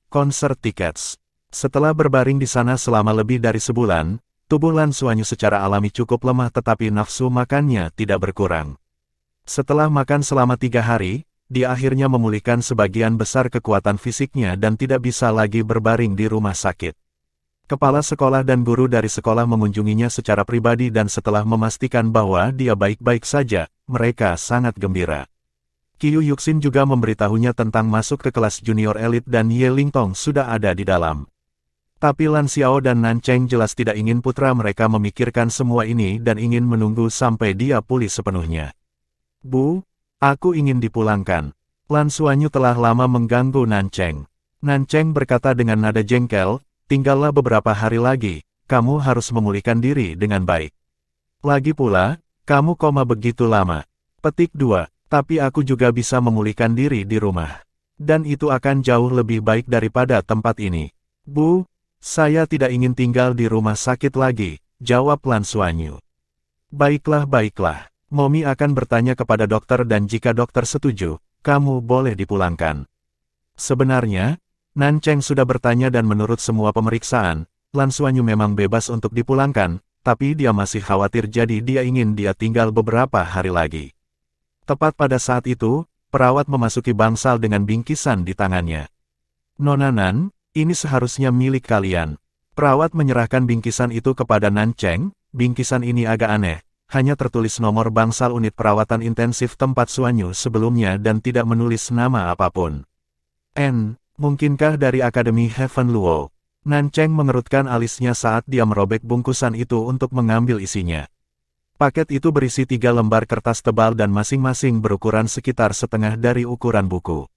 Konser Tickets. Setelah berbaring di sana selama lebih dari sebulan, tubuh Lan Xuanyu secara alami cukup lemah tetapi nafsu makannya tidak berkurang. Setelah makan selama 3 hari, dia akhirnya memulihkan sebagian besar kekuatan fisiknya dan tidak bisa lagi berbaring di rumah sakit. Kepala sekolah dan guru dari sekolah mengunjunginya secara pribadi dan setelah memastikan bahwa dia baik-baik saja, mereka sangat gembira. Qiu Yuxin juga memberitahunya tentang masuk ke kelas junior elit dan Ye Lingtong sudah ada di dalam. Tapi Lan Xiao dan Nan Cheng jelas tidak ingin putra mereka memikirkan semua ini dan ingin menunggu sampai dia pulih sepenuhnya. Bu, aku ingin dipulangkan. Lan Xuanyu telah lama mengganggu Nan Cheng. Nan Cheng berkata dengan nada jengkel, tinggallah beberapa hari lagi, kamu harus memulihkan diri dengan baik. Lagi pula, kamu koma begitu lama. Petik 2, tapi aku juga bisa memulihkan diri di rumah. Dan itu akan jauh lebih baik daripada tempat ini. Bu, saya tidak ingin tinggal di rumah sakit lagi, jawab Lan Xuanyu. Baiklah. Momi akan bertanya kepada dokter dan jika dokter setuju, kamu boleh dipulangkan. Sebenarnya, Nan Cheng sudah bertanya dan menurut semua pemeriksaan, Lan Xuanyu memang bebas untuk dipulangkan, tapi dia masih khawatir jadi dia ingin dia tinggal beberapa hari lagi. Tepat pada saat itu, perawat memasuki bangsal dengan bingkisan di tangannya. Nona Nan, ini seharusnya milik kalian. Perawat menyerahkan bingkisan itu kepada Nan Cheng. Bingkisan ini agak aneh, hanya tertulis nomor bangsal unit perawatan intensif tempat Xuanyu sebelumnya dan tidak menulis nama apapun. Mungkinkah dari Akademi Heaven Luo? Nan Cheng mengerutkan alisnya saat dia merobek bungkusan itu untuk mengambil isinya. Paket itu berisi 3 lembar kertas tebal dan masing-masing berukuran sekitar setengah dari ukuran buku.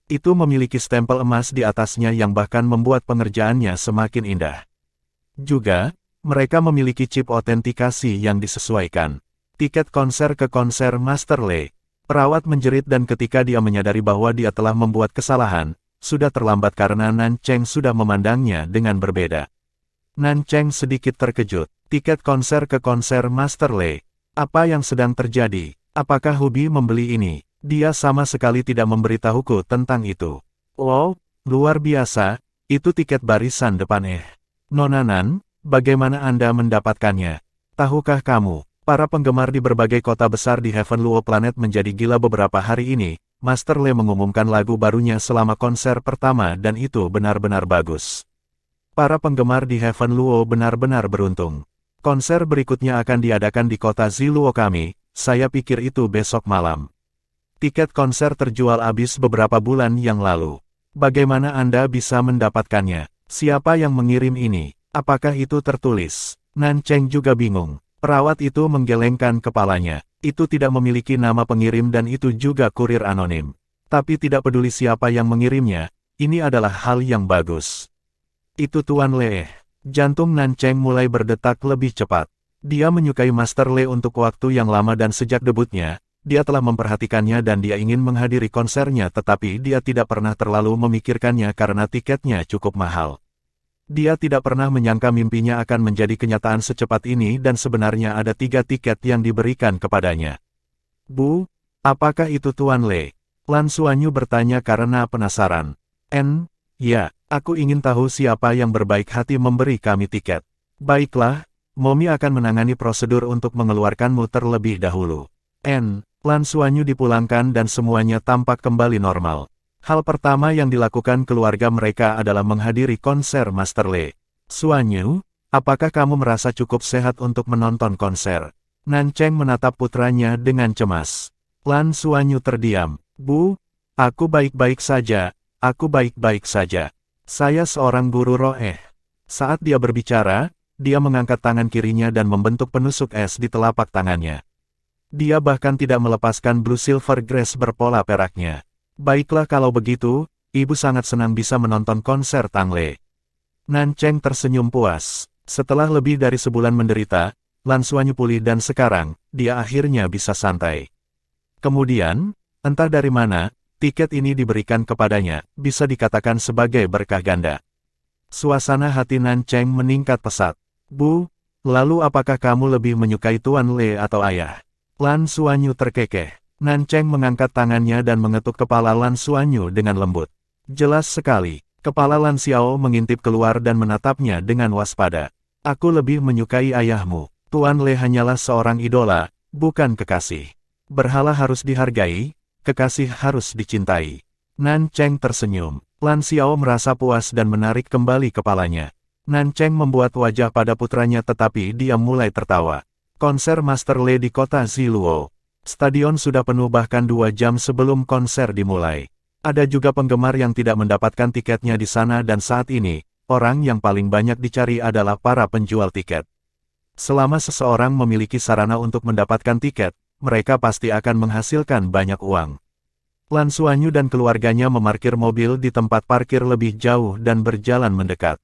Itu memiliki stempel emas di atasnya yang bahkan membuat pengerjaannya semakin indah. Juga, mereka memiliki chip autentikasi yang disesuaikan. Tiket konser ke konser Master Le. Perawat menjerit dan ketika dia menyadari bahwa dia telah membuat kesalahan, sudah terlambat karena Nan Cheng sudah memandangnya dengan berbeda. Nan Cheng sedikit terkejut. Tiket konser ke konser Master Le. Apa yang sedang terjadi? Apakah Hubi membeli ini? Dia sama sekali tidak memberitahuku tentang itu. Wow, luar biasa, itu tiket barisan depan Nona Nan, bagaimana Anda mendapatkannya? Tahukah kamu, para penggemar di berbagai kota besar di Heaven Luo Planet menjadi gila beberapa hari ini, Master Le mengumumkan lagu barunya selama konser pertama dan itu benar-benar bagus. Para penggemar di Heaven Luo benar-benar beruntung. Konser berikutnya akan diadakan di kota Ziluo kami, saya pikir itu besok malam. Tiket konser terjual habis beberapa bulan yang lalu. Bagaimana Anda bisa mendapatkannya? Siapa yang mengirim ini? Apakah itu tertulis? Nan Cheng juga bingung. Perawat itu menggelengkan kepalanya. Itu tidak memiliki nama pengirim dan itu juga kurir anonim. Tapi tidak peduli siapa yang mengirimnya, ini adalah hal yang bagus. Itu Tuan Le. Jantung Nan Cheng mulai berdetak lebih cepat. Dia menyukai Master Le untuk waktu yang lama dan sejak debutnya, dia telah memperhatikannya dan dia ingin menghadiri konsernya tetapi dia tidak pernah terlalu memikirkannya karena tiketnya cukup mahal. Dia tidak pernah menyangka mimpinya akan menjadi kenyataan secepat ini dan sebenarnya ada 3 tiket yang diberikan kepadanya. Bu, apakah itu Tuan Le? Lan Xuanyu bertanya karena penasaran. Ya, aku ingin tahu siapa yang berbaik hati memberi kami tiket. Baiklah, Momi akan menangani prosedur untuk mengeluarkanmu terlebih dahulu. Lan Xuanyu dipulangkan dan semuanya tampak kembali normal. Hal pertama yang dilakukan keluarga mereka adalah menghadiri konser Master Le. Xuanyu, apakah kamu merasa cukup sehat untuk menonton konser? Nan Cheng menatap putranya dengan cemas. Lan Xuanyu terdiam. Bu, aku baik-baik saja, aku baik-baik saja. Saya seorang guru roh. Saat dia berbicara, dia mengangkat tangan kirinya dan membentuk penusuk es di telapak tangannya. Dia bahkan tidak melepaskan Blue Silver Grace berpola peraknya. Baiklah kalau begitu, ibu sangat senang bisa menonton konser Tang Le. Nan Cheng tersenyum puas. Setelah lebih dari sebulan menderita, Lan Xuanyu pulih dan sekarang, dia akhirnya bisa santai. Kemudian, entah dari mana, tiket ini diberikan kepadanya, bisa dikatakan sebagai berkah ganda. Suasana hati Nan Cheng meningkat pesat. Bu, lalu apakah kamu lebih menyukai Tuan Le atau ayah? Lan Xuanyu terkekeh. Nan Cheng mengangkat tangannya dan mengetuk kepala Lan Xuanyu dengan lembut. Jelas sekali, kepala Lan Xiao mengintip keluar dan menatapnya dengan waspada. Aku lebih menyukai ayahmu. Tuan Le hanyalah seorang idola, bukan kekasih. Berhala harus dihargai, kekasih harus dicintai. Nan Cheng tersenyum. Lan Xiao merasa puas dan menarik kembali kepalanya. Nan Cheng membuat wajah pada putranya tetapi dia mulai tertawa. Konser Master Le di kota Ziluo. Stadion sudah penuh bahkan 2 jam sebelum konser dimulai. Ada juga penggemar yang tidak mendapatkan tiketnya di sana dan saat ini, orang yang paling banyak dicari adalah para penjual tiket. Selama seseorang memiliki sarana untuk mendapatkan tiket, mereka pasti akan menghasilkan banyak uang. Lan Xuanyu dan keluarganya memarkir mobil di tempat parkir lebih jauh dan berjalan mendekat.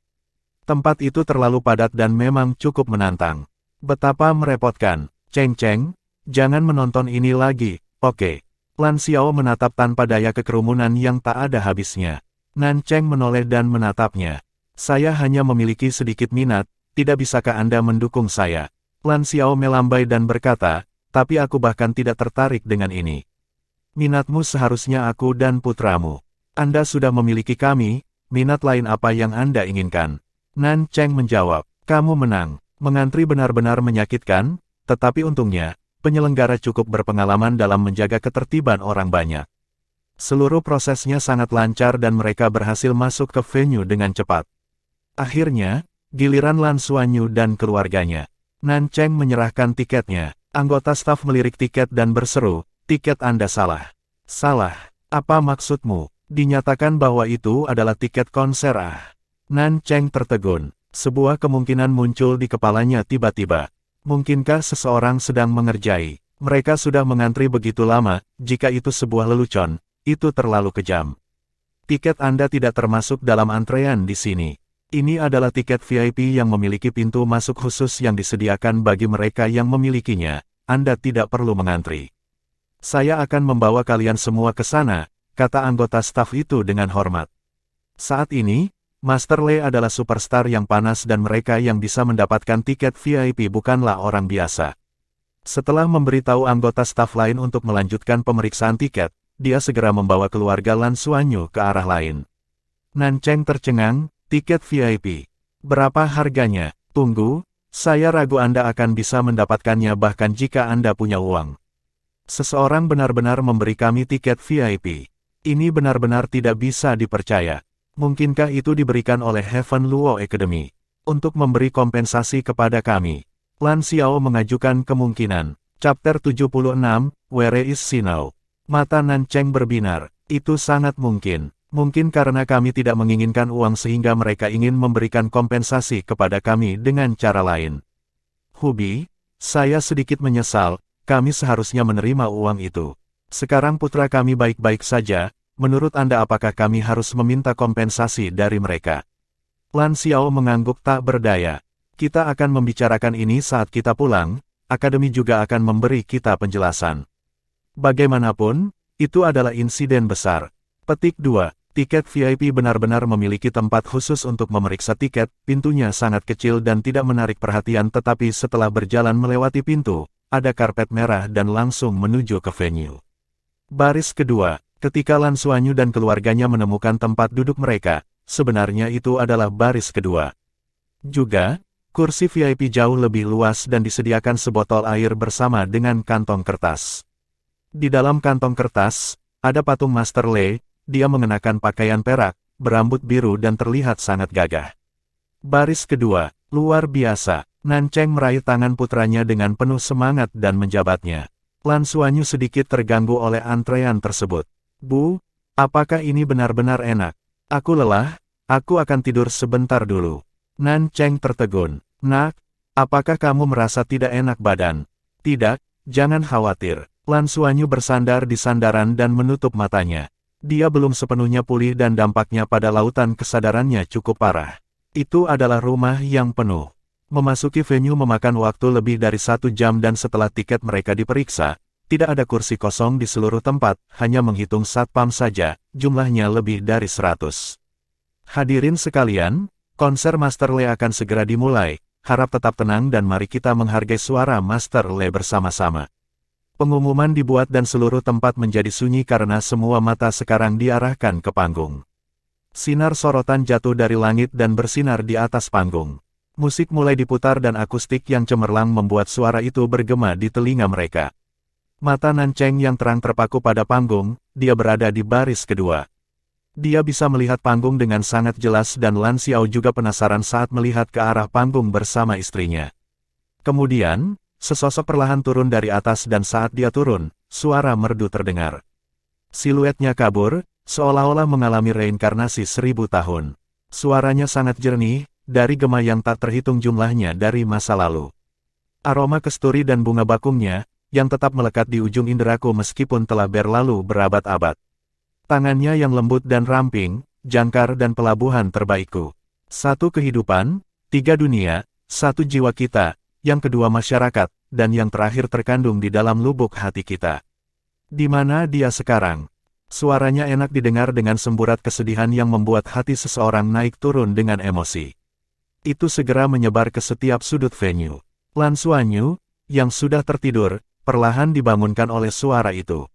Tempat itu terlalu padat dan memang cukup menantang. Betapa merepotkan. Cheng, jangan menonton ini lagi, oke. Lan Xiao menatap tanpa daya ke kerumunan yang tak ada habisnya. Nan Cheng menoleh dan menatapnya. Saya hanya memiliki sedikit minat, tidak bisakah Anda mendukung saya? Lan Xiao melambai dan berkata, tapi aku bahkan tidak tertarik dengan ini. Minatmu seharusnya aku dan putramu. Anda sudah memiliki kami, minat lain apa yang Anda inginkan? Nan Cheng menjawab, kamu menang. Mengantri benar-benar menyakitkan, tetapi untungnya, penyelenggara cukup berpengalaman dalam menjaga ketertiban orang banyak. Seluruh prosesnya sangat lancar dan mereka berhasil masuk ke venue dengan cepat. Akhirnya, giliran Lan Xuanyu dan keluarganya. Nan Cheng menyerahkan tiketnya. Anggota staf melirik tiket dan berseru, tiket Anda salah. Salah? Apa maksudmu? Dinyatakan bahwa itu adalah tiket konser Nan Cheng tertegun. Sebuah kemungkinan muncul di kepalanya tiba-tiba. Mungkinkah seseorang sedang mengerjai? Mereka sudah mengantri begitu lama, jika itu sebuah lelucon, itu terlalu kejam. Tiket Anda tidak termasuk dalam antrean di sini. Ini adalah tiket VIP yang memiliki pintu masuk khusus yang disediakan bagi mereka yang memilikinya. Anda tidak perlu mengantri. Saya akan membawa kalian semua ke sana, kata anggota staf itu dengan hormat. Saat ini, Master Le adalah superstar yang panas dan mereka yang bisa mendapatkan tiket VIP bukanlah orang biasa. Setelah memberitahu anggota staf lain untuk melanjutkan pemeriksaan tiket, dia segera membawa keluarga Lan Xuanyu ke arah lain. Nan Cheng tercengang, tiket VIP. Berapa harganya? Tunggu, saya ragu Anda akan bisa mendapatkannya bahkan jika Anda punya uang. Seseorang benar-benar memberi kami tiket VIP. Ini benar-benar tidak bisa dipercaya. Mungkinkah itu diberikan oleh Heaven Luo Academy untuk memberi kompensasi kepada kami? Lan Xiao mengajukan kemungkinan. Chapter 76, Where is Sinao? Mata Nan Cheng berbinar. Itu sangat mungkin. Mungkin karena kami tidak menginginkan uang sehingga mereka ingin memberikan kompensasi kepada kami dengan cara lain. Hubi, saya sedikit menyesal, kami seharusnya menerima uang itu. Sekarang putra kami baik-baik saja, menurut Anda apakah kami harus meminta kompensasi dari mereka? Lan Xiao mengangguk tak berdaya. Kita akan membicarakan ini saat kita pulang, akademi juga akan memberi kita penjelasan. Bagaimanapun, itu adalah insiden besar. Petik 2. Tiket VIP benar-benar memiliki tempat khusus untuk memeriksa tiket, pintunya sangat kecil dan tidak menarik perhatian tetapi setelah berjalan melewati pintu, ada karpet merah dan langsung menuju ke venue. Baris kedua, ketika Lan Xuanyu dan keluarganya menemukan tempat duduk mereka, sebenarnya itu adalah baris kedua. Juga, kursi VIP jauh lebih luas dan disediakan sebotol air bersama dengan kantong kertas. Di dalam kantong kertas, ada patung Master Lei. Dia mengenakan pakaian perak, berambut biru dan terlihat sangat gagah. Baris kedua, luar biasa. Nan Cheng meraih tangan putranya dengan penuh semangat dan menjabatnya. Lan Xuanyu sedikit terganggu oleh antrean tersebut. Bu, apakah ini benar-benar enak? Aku lelah, aku akan tidur sebentar dulu. Nan Cheng tertegun. Nak, apakah kamu merasa tidak enak badan? Tidak, jangan khawatir. Lan Xuanyu bersandar di sandaran dan menutup matanya. Dia belum sepenuhnya pulih dan dampaknya pada lautan kesadarannya cukup parah. Itu adalah rumah yang penuh. Memasuki venue memakan waktu lebih dari 1 jam dan setelah tiket mereka diperiksa, tidak ada kursi kosong di seluruh tempat, hanya menghitung satpam saja, jumlahnya lebih dari 100. Hadirin sekalian, konser Master Lei akan segera dimulai, harap tetap tenang dan mari kita menghargai suara Master Lei bersama-sama. Pengumuman dibuat dan seluruh tempat menjadi sunyi karena semua mata sekarang diarahkan ke panggung. Sinar sorotan jatuh dari langit dan bersinar di atas panggung. Musik mulai diputar dan akustik yang cemerlang membuat suara itu bergema di telinga mereka. Mata Nan Cheng yang terang terpaku pada panggung, dia berada di baris kedua. Dia bisa melihat panggung dengan sangat jelas dan Lan Xiao juga penasaran saat melihat ke arah panggung bersama istrinya. Kemudian, sesosok perlahan turun dari atas dan saat dia turun, suara merdu terdengar. Siluetnya kabur, seolah-olah mengalami reinkarnasi 1000 tahun. Suaranya sangat jernih, dari gema yang tak terhitung jumlahnya dari masa lalu. Aroma kesturi dan bunga bakungnya, yang tetap melekat di ujung inderaku meskipun telah berlalu berabad-abad. Tangannya yang lembut dan ramping, jangkar dan pelabuhan terbaikku. 1 kehidupan, 3 dunia, 1 jiwa kita, yang kedua masyarakat, dan yang terakhir terkandung di dalam lubuk hati kita. Di mana dia sekarang? Suaranya enak didengar dengan semburat kesedihan yang membuat hati seseorang naik turun dengan emosi. Itu segera menyebar ke setiap sudut venue. Lan Xuanyu, yang sudah tertidur, perlahan dibangunkan oleh suara itu.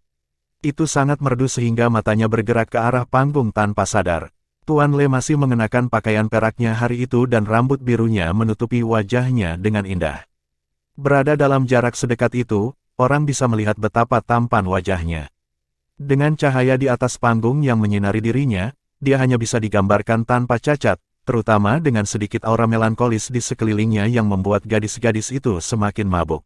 Itu sangat merdu sehingga matanya bergerak ke arah panggung tanpa sadar. Tuan Le masih mengenakan pakaian peraknya hari itu dan rambut birunya menutupi wajahnya dengan indah. Berada dalam jarak sedekat itu, orang bisa melihat betapa tampan wajahnya. Dengan cahaya di atas panggung yang menyinari dirinya, dia hanya bisa digambarkan tanpa cacat, terutama dengan sedikit aura melankolis di sekelilingnya yang membuat gadis-gadis itu semakin mabuk.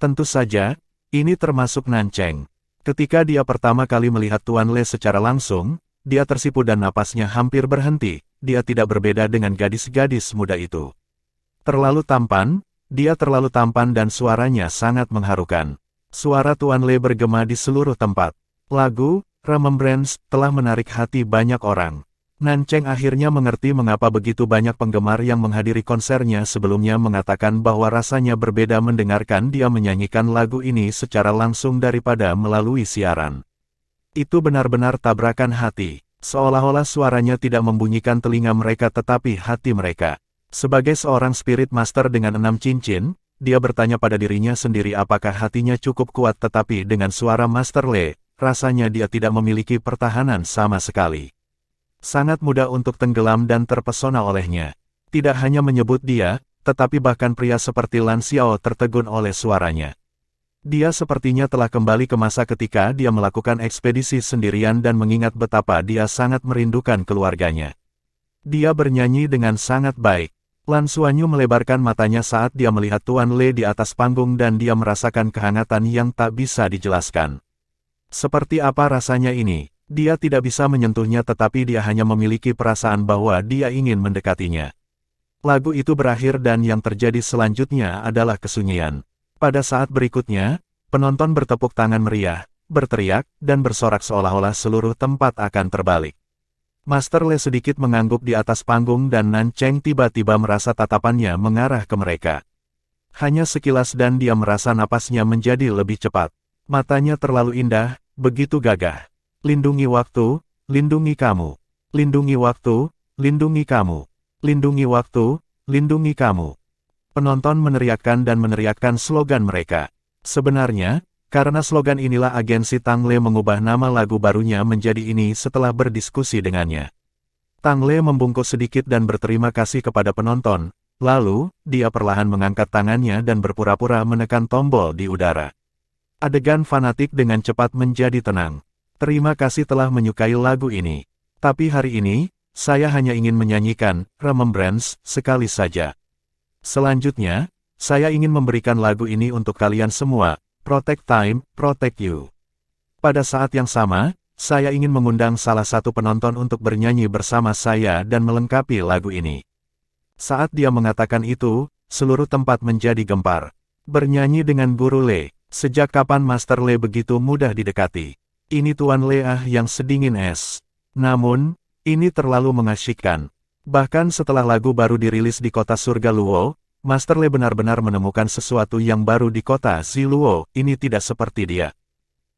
Tentu saja, ini termasuk Nan Cheng. Ketika dia pertama kali melihat Tuan Le secara langsung, dia tersipu dan napasnya hampir berhenti, dia tidak berbeda dengan gadis-gadis muda itu. Terlalu tampan, dia terlalu tampan dan suaranya sangat mengharukan. Suara Tuan Le bergema di seluruh tempat. Lagu, Remembrance, telah menarik hati banyak orang. Nan Cheng akhirnya mengerti mengapa begitu banyak penggemar yang menghadiri konsernya sebelumnya mengatakan bahwa rasanya berbeda mendengarkan dia menyanyikan lagu ini secara langsung daripada melalui siaran. Itu benar-benar tabrakan hati, seolah-olah suaranya tidak membunyikan telinga mereka tetapi hati mereka. Sebagai seorang spirit master dengan 6 cincin, dia bertanya pada dirinya sendiri apakah hatinya cukup kuat tetapi dengan suara Master Le, rasanya dia tidak memiliki pertahanan sama sekali. Sangat mudah untuk tenggelam dan terpesona olehnya. Tidak hanya menyebut dia, tetapi bahkan pria seperti Lan Xiao tertegun oleh suaranya. Dia sepertinya telah kembali ke masa ketika dia melakukan ekspedisi sendirian dan mengingat betapa dia sangat merindukan keluarganya. Dia bernyanyi dengan sangat baik. Lan Xuanyu melebarkan matanya saat dia melihat Tuan Le di atas panggung dan dia merasakan kehangatan yang tak bisa dijelaskan. Seperti apa rasanya ini? Dia tidak bisa menyentuhnya tetapi dia hanya memiliki perasaan bahwa dia ingin mendekatinya. Lagu itu berakhir dan yang terjadi selanjutnya adalah kesunyian. Pada saat berikutnya, Penonton bertepuk tangan meriah, berteriak, dan bersorak seolah-olah seluruh tempat akan terbalik. Master Le sedikit mengangguk di atas panggung dan Nan Cheng tiba-tiba merasa tatapannya mengarah ke mereka. Hanya sekilas dan dia merasa napasnya menjadi lebih cepat. Matanya terlalu indah, begitu gagah. Lindungi waktu, lindungi kamu. Lindungi waktu, lindungi kamu. Lindungi waktu, lindungi kamu. Penonton meneriakkan slogan mereka. Sebenarnya, karena slogan inilah agensi Tang Le mengubah nama lagu barunya menjadi ini setelah berdiskusi dengannya. Tang Le membungkuk sedikit dan berterima kasih kepada penonton, lalu, dia perlahan mengangkat tangannya dan berpura-pura menekan tombol di udara. Adegan fanatik dengan cepat menjadi tenang. Terima kasih telah menyukai lagu ini. Tapi hari ini, saya hanya ingin menyanyikan Remembrance sekali saja. Selanjutnya, saya ingin memberikan lagu ini untuk kalian semua, Protect Time, Protect You. Pada saat yang sama, saya ingin mengundang salah satu penonton untuk bernyanyi bersama saya dan melengkapi lagu ini. Saat dia mengatakan itu, seluruh tempat menjadi gempar. Bernyanyi dengan Guru Le, sejak kapan Master Le begitu mudah didekati? Ini Tuan Le yang sedingin es. Namun, ini terlalu mengasyikkan. Bahkan setelah lagu baru dirilis di kota surga Luo, Master Le benar-benar menemukan sesuatu yang baru di kota Ziluo, ini tidak seperti dia.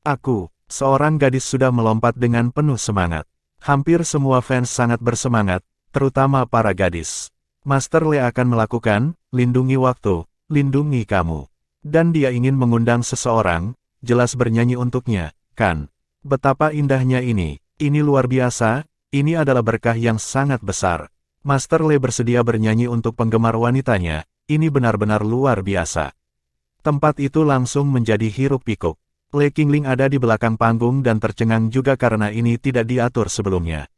Aku, seorang gadis sudah melompat dengan penuh semangat. Hampir semua fans sangat bersemangat, terutama para gadis. Master Le akan melakukan, lindungi waktu, lindungi kamu. Dan dia ingin mengundang seseorang, jelas bernyanyi untuknya, kan? Betapa indahnya ini luar biasa, ini adalah berkah yang sangat besar. Master Le bersedia bernyanyi untuk penggemar wanitanya. Ini benar-benar luar biasa. Tempat itu langsung menjadi hiruk-pikuk. Le Qingling ada di belakang panggung dan tercengang juga karena ini tidak diatur sebelumnya.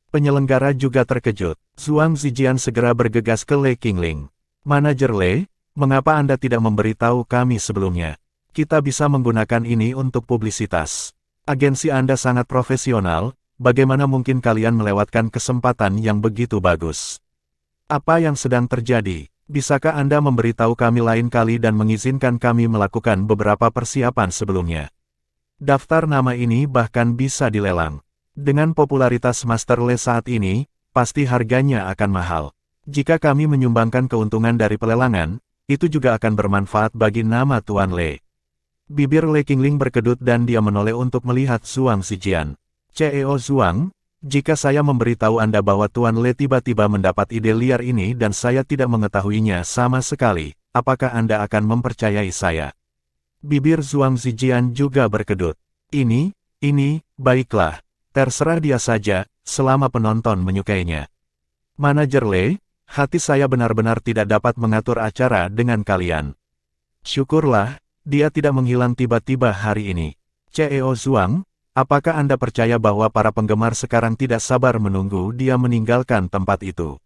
Penyelenggara juga terkejut. Zhuang Zijian segera bergegas ke Le Qingling. Manajer Le, mengapa Anda tidak memberitahu kami sebelumnya? Kita bisa menggunakan ini untuk publisitas. Agensi Anda sangat profesional, bagaimana mungkin kalian melewatkan kesempatan yang begitu bagus? Apa yang sedang terjadi? Bisakah Anda memberitahu kami lain kali dan mengizinkan kami melakukan beberapa persiapan sebelumnya? Daftar nama ini bahkan bisa dilelang. Dengan popularitas Master Le saat ini, pasti harganya akan mahal. Jika kami menyumbangkan keuntungan dari pelelangan, itu juga akan bermanfaat bagi nama Tuan Le. Bibir Le Qingling berkedut dan dia menoleh untuk melihat Zhuang Zijian. CEO Zhuang, jika saya memberitahu Anda bahwa Tuan Le tiba-tiba mendapat ide liar ini dan saya tidak mengetahuinya sama sekali, apakah Anda akan mempercayai saya? Bibir Zhuang Zijian juga berkedut. Ini, baiklah, terserah dia saja, selama penonton menyukainya. Manajer Le, hati saya benar-benar tidak dapat mengatur acara dengan kalian. Syukurlah, dia tidak menghilang tiba-tiba hari ini. CEO Zhuang, apakah Anda percaya bahwa para penggemar sekarang tidak sabar menunggu dia meninggalkan tempat itu?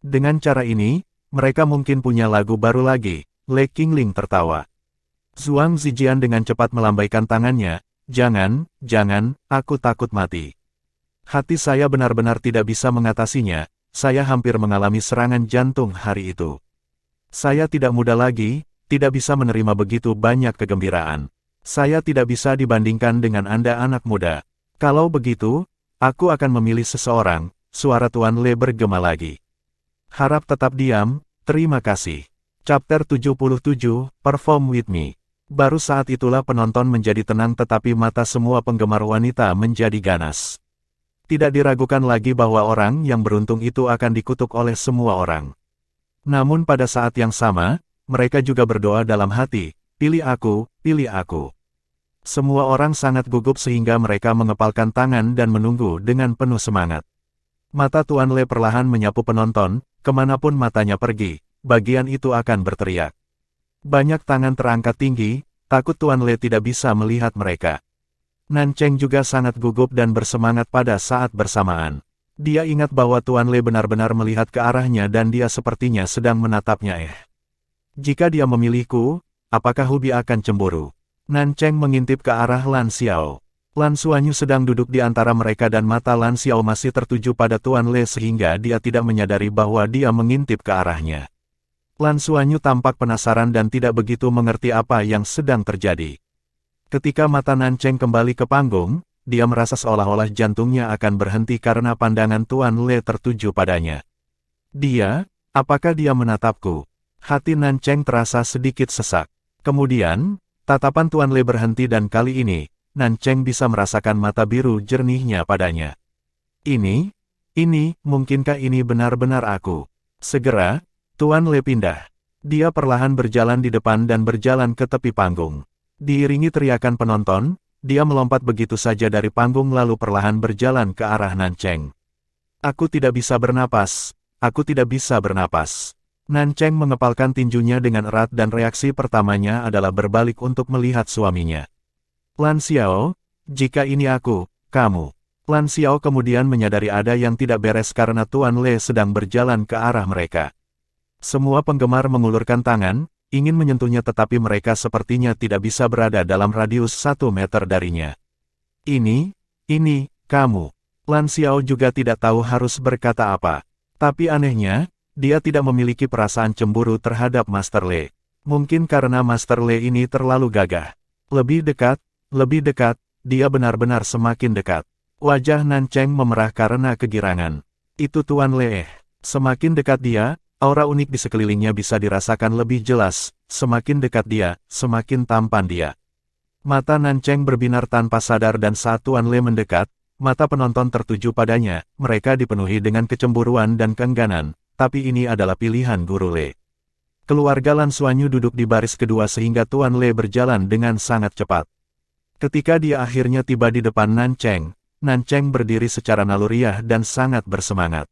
Dengan cara ini, mereka mungkin punya lagu baru lagi. Le Qingling tertawa. Zhuang Zijian dengan cepat melambaikan tangannya. Jangan, aku takut mati. Hati saya benar-benar tidak bisa mengatasinya, saya hampir mengalami serangan jantung hari itu. Saya tidak muda lagi, tidak bisa menerima begitu banyak kegembiraan. Saya tidak bisa dibandingkan dengan Anda anak muda. Kalau begitu, aku akan memilih seseorang, suara Tuan Le bergema lagi. Harap tetap diam, terima kasih. Chapter 77, Perform With Me. Baru saat itulah penonton menjadi tenang tetapi mata semua penggemar wanita menjadi ganas. Tidak diragukan lagi bahwa orang yang beruntung itu akan dikutuk oleh semua orang. Namun pada saat yang sama, mereka juga berdoa dalam hati, pilih aku, pilih aku. Semua orang sangat gugup sehingga mereka mengepalkan tangan dan menunggu dengan penuh semangat. Mata Tuan Le perlahan menyapu penonton, kemanapun matanya pergi, bagian itu akan berteriak. Banyak tangan terangkat tinggi, takut Tuan Le tidak bisa melihat mereka. Nan Cheng juga sangat gugup dan bersemangat pada saat bersamaan. Dia ingat bahwa Tuan Le benar-benar melihat ke arahnya dan dia sepertinya sedang menatapnya. Jika dia memilihku, apakah Hubi akan cemburu? Nan Cheng mengintip ke arah Lan Xiao. Lan Suanyu sedang duduk di antara mereka dan mata Lan Xiao masih tertuju pada Tuan Le sehingga dia tidak menyadari bahwa dia mengintip ke arahnya. Lan Suanyu tampak penasaran dan tidak begitu mengerti apa yang sedang terjadi. Ketika mata Nan Cheng kembali ke panggung, dia merasa seolah-olah jantungnya akan berhenti karena pandangan Tuan Le tertuju padanya. Dia, apakah dia menatapku? Hati Nan Cheng terasa sedikit sesak. Kemudian, tatapan Tuan Le berhenti dan kali ini, Nan Cheng bisa merasakan mata biru jernihnya padanya. Ini, mungkinkah ini benar-benar aku? Segera, Tuan Le pindah. Dia perlahan berjalan di depan dan berjalan ke tepi panggung. Diiringi teriakan penonton, dia melompat begitu saja dari panggung lalu perlahan berjalan ke arah Nan Cheng. Aku tidak bisa bernapas, aku tidak bisa bernapas. Nan Cheng mengepalkan tinjunya dengan erat dan reaksi pertamanya adalah berbalik untuk melihat suaminya. Lan Xiao, jika ini aku, kamu. Lan Xiao kemudian menyadari ada yang tidak beres karena Tuan Le sedang berjalan ke arah mereka. Semua penggemar mengulurkan tangan, ingin menyentuhnya tetapi mereka sepertinya tidak bisa berada dalam radius 1 meter darinya. Ini, kamu. Lan Xiao juga tidak tahu harus berkata apa. Tapi anehnya, dia tidak memiliki perasaan cemburu terhadap Master Le. Mungkin karena Master Le ini terlalu gagah. Lebih dekat, dia benar-benar semakin dekat. Wajah Nan Cheng memerah karena kegirangan. Itu Tuan Le. Semakin dekat dia, aura unik di sekelilingnya bisa dirasakan lebih jelas, semakin dekat dia, semakin tampan dia. Mata Nan Cheng berbinar tanpa sadar dan saat Tuan Le mendekat, mata penonton tertuju padanya, mereka dipenuhi dengan kecemburuan dan keengganan, tapi ini adalah pilihan Guru Le. Keluarga Lan Xuanyu duduk di baris kedua sehingga Tuan Le berjalan dengan sangat cepat. Ketika dia akhirnya tiba di depan Nan Cheng berdiri secara naluriah dan sangat bersemangat.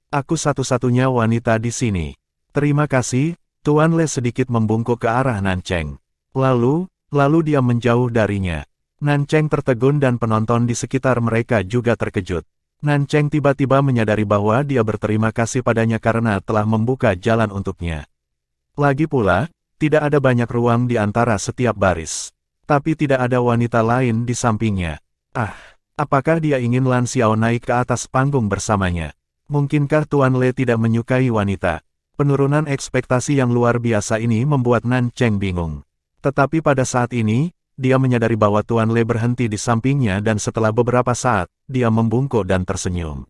Aku satu-satunya wanita di sini. Terima kasih, Tuan Le sedikit membungkuk ke arah Nan Cheng. Lalu dia menjauh darinya. Nan Cheng tertegun dan penonton di sekitar mereka juga terkejut. Nan Cheng tiba-tiba menyadari bahwa dia berterima kasih padanya karena telah membuka jalan untuknya. Lagi pula, tidak ada banyak ruang di antara setiap baris. Tapi tidak ada wanita lain di sampingnya. Apakah dia ingin Lan Xiao naik ke atas panggung bersamanya? Mungkinkah Tuan Le tidak menyukai wanita? Penurunan ekspektasi yang luar biasa ini membuat Nan Cheng bingung. Tetapi pada saat ini, dia menyadari bahwa Tuan Le berhenti di sampingnya dan setelah beberapa saat, dia membungkuk dan tersenyum.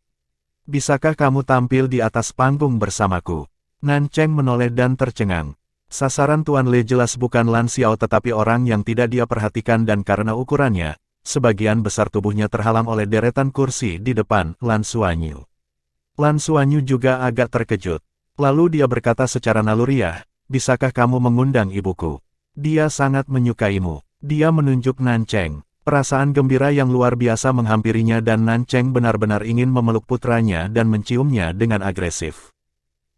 Bisakah kamu tampil di atas panggung bersamaku? Nan Cheng menoleh dan tercengang. Sasaran Tuan Le jelas bukan Lan Xiao tetapi orang yang tidak dia perhatikan dan karena ukurannya, sebagian besar tubuhnya terhalang oleh deretan kursi di depan Lan Xuanyu. Lan Xuanyu juga agak terkejut. Lalu dia berkata secara naluriah, bisakah kamu mengundang ibuku? Dia sangat menyukaimu. Dia menunjuk Nan Cheng. Perasaan gembira yang luar biasa menghampirinya dan Nan Cheng benar-benar ingin memeluk putranya dan menciumnya dengan agresif.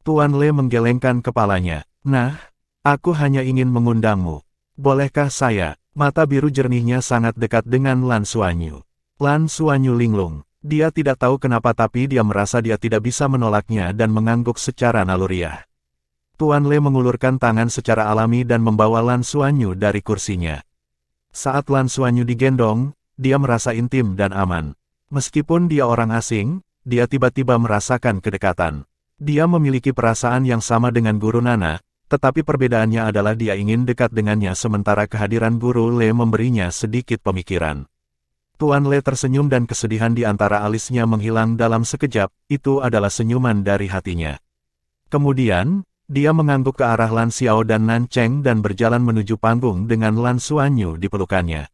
Tuan Le menggelengkan kepalanya. Nah, aku hanya ingin mengundangmu. Bolehkah saya? Mata biru jernihnya sangat dekat dengan Lan Xuanyu. Lan Xuanyu linglung. Dia tidak tahu kenapa tapi dia merasa dia tidak bisa menolaknya dan mengangguk secara naluriah. Tuan Le mengulurkan tangan secara alami dan membawa Lan Xuanyu dari kursinya. Saat Lan Xuanyu digendong, dia merasa intim dan aman. Meskipun dia orang asing, dia tiba-tiba merasakan kedekatan. Dia memiliki perasaan yang sama dengan Guru Nana, tetapi perbedaannya adalah dia ingin dekat dengannya sementara kehadiran Guru Le memberinya sedikit pemikiran. Tuan Le tersenyum dan kesedihan di antara alisnya menghilang dalam sekejap, itu adalah senyuman dari hatinya. Kemudian, dia mengangguk ke arah Lan Xiao dan Nan Cheng dan berjalan menuju panggung dengan Lan Xuanyu di pelukannya.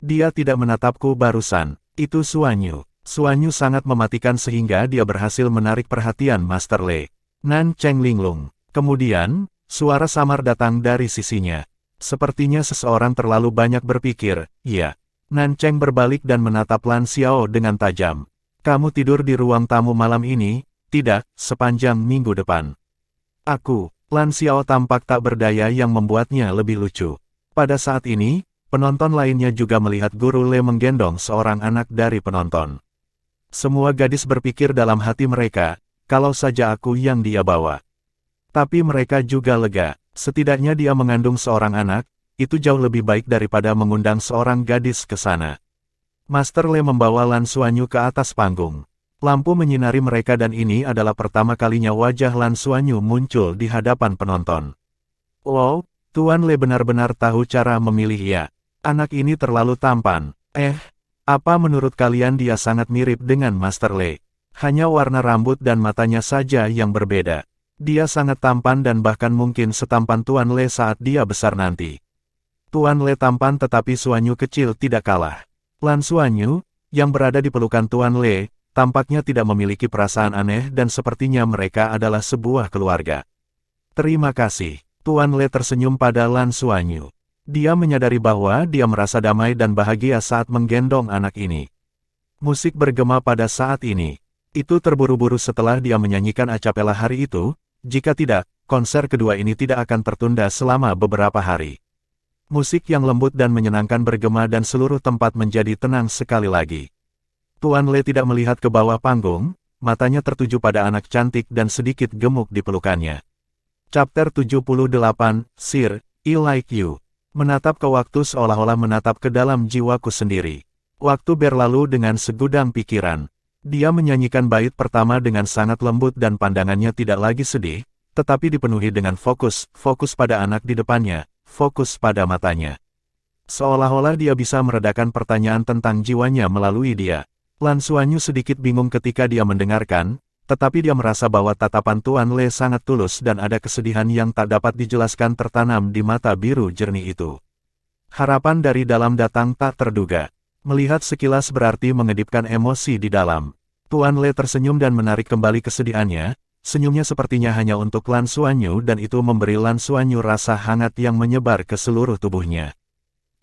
Dia tidak menatapku barusan, itu Xuanyu. Xuanyu sangat mematikan sehingga dia berhasil menarik perhatian Master Le. Nan Cheng linglung. Kemudian, suara samar datang dari sisinya. Sepertinya seseorang terlalu banyak berpikir, iya. Nan Cheng berbalik dan menatap Lan Xiao dengan tajam. Kamu tidur di ruang tamu malam ini? Tidak, sepanjang minggu depan. Aku, Lan Xiao tampak tak berdaya yang membuatnya lebih lucu. Pada saat ini, penonton lainnya juga melihat Guru Le menggendong seorang anak dari penonton. Semua gadis berpikir dalam hati mereka, kalau saja aku yang dia bawa. Tapi mereka juga lega, setidaknya dia mengandung seorang anak, itu jauh lebih baik daripada mengundang seorang gadis ke sana. Master Le membawa Lan Xuanyu ke atas panggung. Lampu menyinari mereka dan ini adalah pertama kalinya wajah Lan Xuanyu muncul di hadapan penonton. Wow, Tuan Le benar-benar tahu cara memilih ya. Anak ini terlalu tampan. Apa menurut kalian dia sangat mirip dengan Master Le? Hanya warna rambut dan matanya saja yang berbeda. Dia sangat tampan dan bahkan mungkin setampan Tuan Le saat dia besar nanti. Tuan Le tampan tetapi Suanyu kecil tidak kalah. Lan Suanyu, yang berada di pelukan Tuan Le, tampaknya tidak memiliki perasaan aneh dan sepertinya mereka adalah sebuah keluarga. Terima kasih. Tuan Le tersenyum pada Lan Suanyu. Dia menyadari bahwa dia merasa damai dan bahagia saat menggendong anak ini. Musik bergema pada saat ini. Itu terburu-buru setelah dia menyanyikan acapella hari itu, jika tidak, konser kedua ini tidak akan tertunda selama beberapa hari. Musik yang lembut dan menyenangkan bergema dan seluruh tempat menjadi tenang sekali lagi. Tuan Le tidak melihat ke bawah panggung, matanya tertuju pada anak cantik dan sedikit gemuk di pelukannya. Chapter 78, Sir, I like you. Menatap ke waktu seolah-olah menatap ke dalam jiwaku sendiri. Waktu berlalu dengan segudang pikiran. Dia menyanyikan bait pertama dengan sangat lembut dan pandangannya tidak lagi sedih, tetapi dipenuhi dengan fokus pada anak di depannya, fokus pada matanya. Seolah-olah dia bisa meredakan pertanyaan tentang jiwanya melalui dia. Lan Suanyu sedikit bingung ketika dia mendengarkan, tetapi dia merasa bahwa tatapan Tuan Le sangat tulus dan ada kesedihan yang tak dapat dijelaskan tertanam di mata biru jernih itu. Harapan dari dalam datang tak terduga. Melihat sekilas berarti mengedipkan emosi di dalam. Tuan Le tersenyum dan menarik kembali kesedihannya, senyumnya sepertinya hanya untuk Lan Suanyu dan itu memberi Lan Suanyu rasa hangat yang menyebar ke seluruh tubuhnya.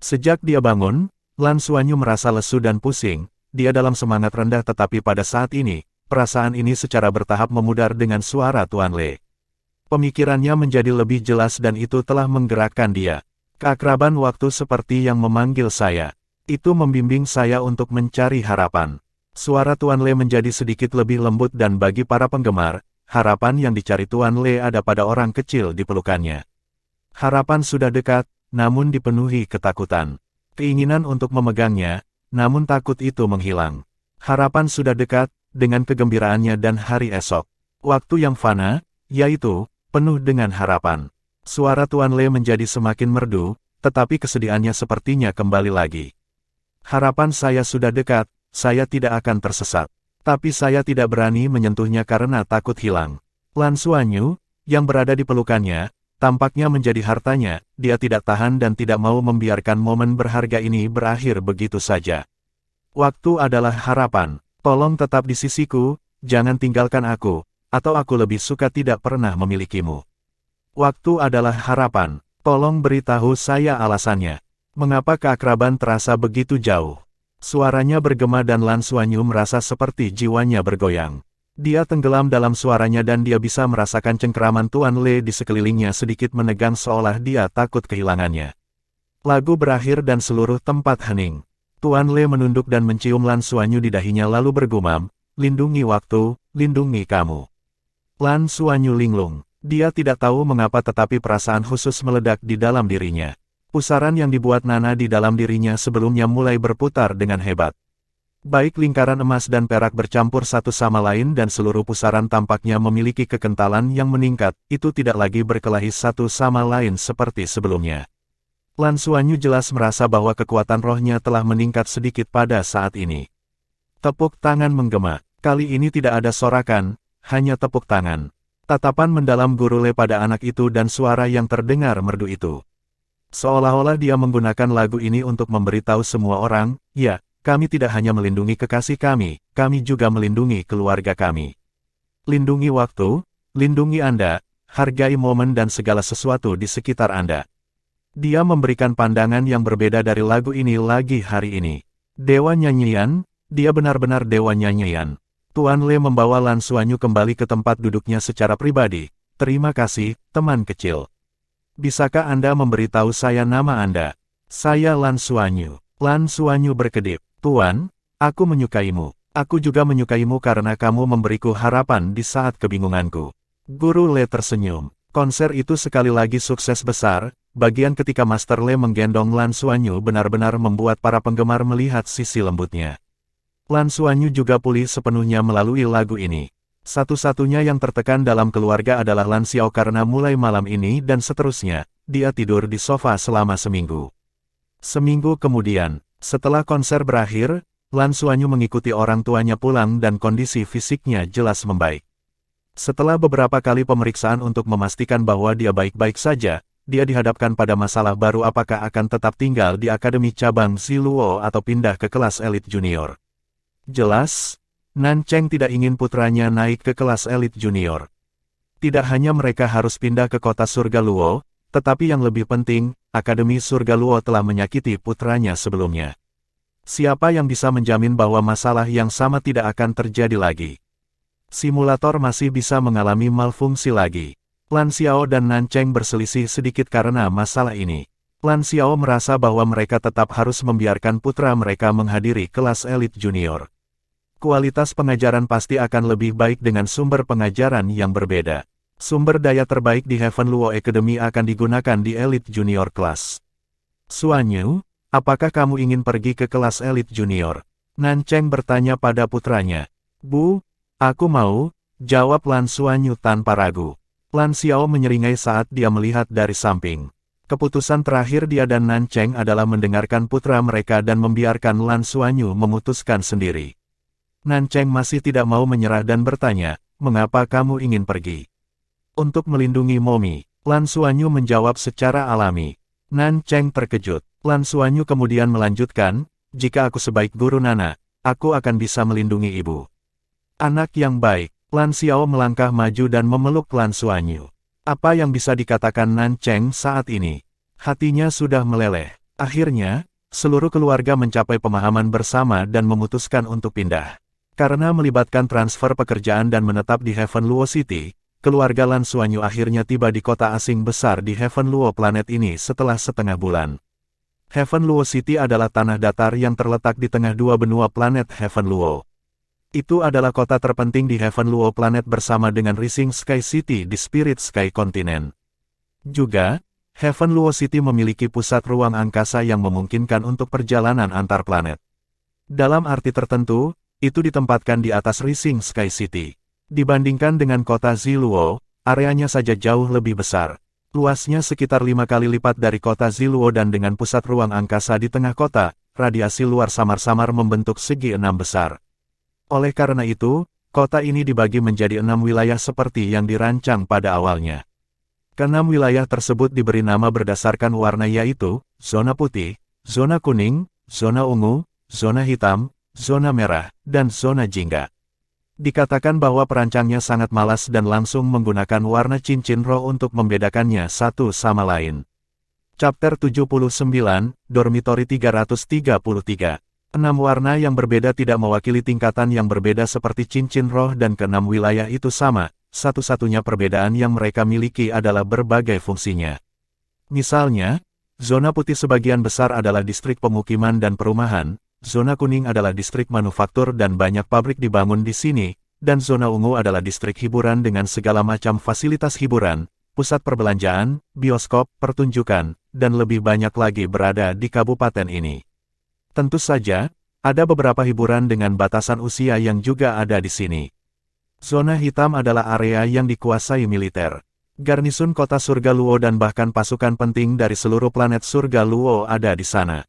Sejak dia bangun, Lan Suanyu merasa lesu dan pusing, dia dalam semangat rendah tetapi pada saat ini, perasaan ini secara bertahap memudar dengan suara Tuan Le. Pemikirannya menjadi lebih jelas dan itu telah menggerakkan dia. Keakraban waktu seperti yang memanggil saya. Itu membimbing saya untuk mencari harapan. Suara Tuan Le menjadi sedikit lebih lembut dan bagi para penggemar, harapan yang dicari Tuan Le ada pada orang kecil di pelukannya. Harapan sudah dekat, namun dipenuhi ketakutan. Keinginan untuk memegangnya, namun takut itu menghilang. Harapan sudah dekat, dengan kegembiraannya dan hari esok. Waktu yang fana, yaitu, penuh dengan harapan. Suara Tuan Le menjadi semakin merdu, tetapi kesedihannya sepertinya kembali lagi. Harapan saya sudah dekat, saya tidak akan tersesat. Tapi saya tidak berani menyentuhnya karena takut hilang. Lan Suanyu, yang berada di pelukannya, tampaknya menjadi hartanya, dia tidak tahan dan tidak mau membiarkan momen berharga ini berakhir begitu saja. Waktu adalah harapan. Tolong tetap di sisiku, jangan tinggalkan aku, atau aku lebih suka tidak pernah memilikimu. Waktu adalah harapan, tolong beritahu saya alasannya. Mengapa keakraban terasa begitu jauh? Suaranya bergema dan Lan Suanyu merasa seperti jiwanya bergoyang. Dia tenggelam dalam suaranya dan dia bisa merasakan cengkeraman Tuan Le di sekelilingnya sedikit menegang seolah dia takut kehilangannya. Lagu berakhir dan seluruh tempat hening. Tuan Le menunduk dan mencium Lan Suanyu di dahinya lalu bergumam, lindungi waktu, lindungi kamu. Lan Suanyu linglung. Dia tidak tahu mengapa tetapi perasaan khusus meledak di dalam dirinya. Pusaran yang dibuat Nana di dalam dirinya sebelumnya mulai berputar dengan hebat. Baik lingkaran emas dan perak bercampur satu sama lain dan seluruh pusaran tampaknya memiliki kekentalan yang meningkat, itu tidak lagi berkelahi satu sama lain seperti sebelumnya. Lan Suanyu jelas merasa bahwa kekuatan rohnya telah meningkat sedikit pada saat ini. Tepuk tangan menggema. Kali ini tidak ada sorakan, hanya tepuk tangan. Tatapan mendalam Guru Le pada anak itu dan suara yang terdengar merdu itu. Seolah-olah dia menggunakan lagu ini untuk memberitahu semua orang, ya, kami tidak hanya melindungi kekasih kami juga melindungi keluarga kami. Lindungi waktu, lindungi Anda, hargai momen dan segala sesuatu di sekitar Anda. Dia memberikan pandangan yang berbeda dari lagu ini lagi hari ini. Dewa nyanyian, dia benar-benar dewa nyanyian. Tuan Le membawa Lan Suanyu kembali ke tempat duduknya secara pribadi. Terima kasih, teman kecil. Bisakah Anda memberitahu saya nama Anda? Saya Lan Suanyu. Lan Suanyu berkedip. Tuan, aku menyukaimu. Aku juga menyukaimu karena kamu memberiku harapan di saat kebingunganku. Guru Le tersenyum. Konser itu sekali lagi sukses besar, bagian ketika Master Le menggendong Lan Suanyu benar-benar membuat para penggemar melihat sisi lembutnya. Lan Suanyu juga pulih sepenuhnya melalui lagu ini. Satu-satunya yang tertekan dalam keluarga adalah Lan Xiao karena mulai malam ini dan seterusnya, dia tidur di sofa selama seminggu. Seminggu kemudian, setelah konser berakhir, Lan Xuanyu mengikuti orang tuanya pulang dan kondisi fisiknya jelas membaik. Setelah beberapa kali pemeriksaan untuk memastikan bahwa dia baik-baik saja, dia dihadapkan pada masalah baru apakah akan tetap tinggal di Akademi Cabang Ziluo atau pindah ke kelas elit junior. Jelas, Nancheng tidak ingin putranya naik ke kelas elit junior. Tidak hanya mereka harus pindah ke kota Surga Luo, tetapi yang lebih penting, Akademi Surga Luo telah menyakiti putranya sebelumnya. Siapa yang bisa menjamin bahwa masalah yang sama tidak akan terjadi lagi? Simulator masih bisa mengalami malfungsi lagi. Lan Xiao dan Nancheng berselisih sedikit karena masalah ini. Lan Xiao merasa bahwa mereka tetap harus membiarkan putra mereka menghadiri kelas elit junior. Kualitas pengajaran pasti akan lebih baik dengan sumber pengajaran yang berbeda. Sumber daya terbaik di Heaven Luo Academy akan digunakan di Elite Junior Class. Xuanyu, apakah kamu ingin pergi ke kelas Elite Junior? Nancheng bertanya pada putranya. Bu, aku mau, jawab Lan Xuanyu tanpa ragu. Lan Xiao menyeringai saat dia melihat dari samping. Keputusan terakhir dia dan Nancheng adalah mendengarkan putra mereka dan membiarkan Lan Xuanyu memutuskan sendiri. Nancheng masih tidak mau menyerah dan bertanya, mengapa kamu ingin pergi? Untuk melindungi Momi, Lan Xuanyu menjawab secara alami. Nancheng terkejut. Lan Xuanyu kemudian melanjutkan, jika aku sebaik guru Nana, aku akan bisa melindungi ibu. Anak yang baik. Lan Xiao melangkah maju dan memeluk Lan Xuanyu. Apa yang bisa dikatakan Nancheng saat ini? Hatinya sudah meleleh. Akhirnya, seluruh keluarga mencapai pemahaman bersama dan memutuskan untuk pindah. Karena melibatkan transfer pekerjaan dan menetap di Heaven Luo City, keluarga Lan Xuanyu akhirnya tiba di kota asing besar di Heaven Luo planet ini setelah setengah bulan. Heaven Luo City adalah tanah datar yang terletak di tengah dua benua planet Heaven Luo. Itu adalah kota terpenting di Heaven Luo planet bersama dengan Rising Sky City di Spirit Sky Continent. Juga, Heaven Luo City memiliki pusat ruang angkasa yang memungkinkan untuk perjalanan antar planet. Dalam arti tertentu, itu ditempatkan di atas Rising Sky City. Dibandingkan dengan kota Ziluo, areanya saja jauh lebih besar. Luasnya sekitar 5 kali lipat dari kota Ziluo dan dengan pusat ruang angkasa di tengah kota, radiasi luar samar-samar membentuk segi 6 besar. Oleh karena itu, kota ini dibagi menjadi 6 wilayah seperti yang dirancang pada awalnya. Keenam wilayah tersebut diberi nama berdasarkan warna yaitu, zona putih, zona kuning, zona ungu, zona hitam, zona merah, dan zona jingga. Dikatakan bahwa perancangnya sangat malas dan langsung menggunakan warna cincin roh untuk membedakannya satu sama lain. Chapter 79, Dormitory 333. 6 warna yang berbeda tidak mewakili tingkatan yang berbeda seperti cincin roh dan keenam wilayah itu sama, satu-satunya perbedaan yang mereka miliki adalah berbagai fungsinya. Misalnya, zona putih sebagian besar adalah distrik pemukiman dan perumahan, zona kuning adalah distrik manufaktur dan banyak pabrik dibangun di sini, dan zona ungu adalah distrik hiburan dengan segala macam fasilitas hiburan, pusat perbelanjaan, bioskop, pertunjukan, dan lebih banyak lagi berada di kabupaten ini. Tentu saja, ada beberapa hiburan dengan batasan usia yang juga ada di sini. Zona hitam adalah area yang dikuasai militer. Garnisun kota Surga Luo dan bahkan pasukan penting dari seluruh planet Surga Luo ada di sana.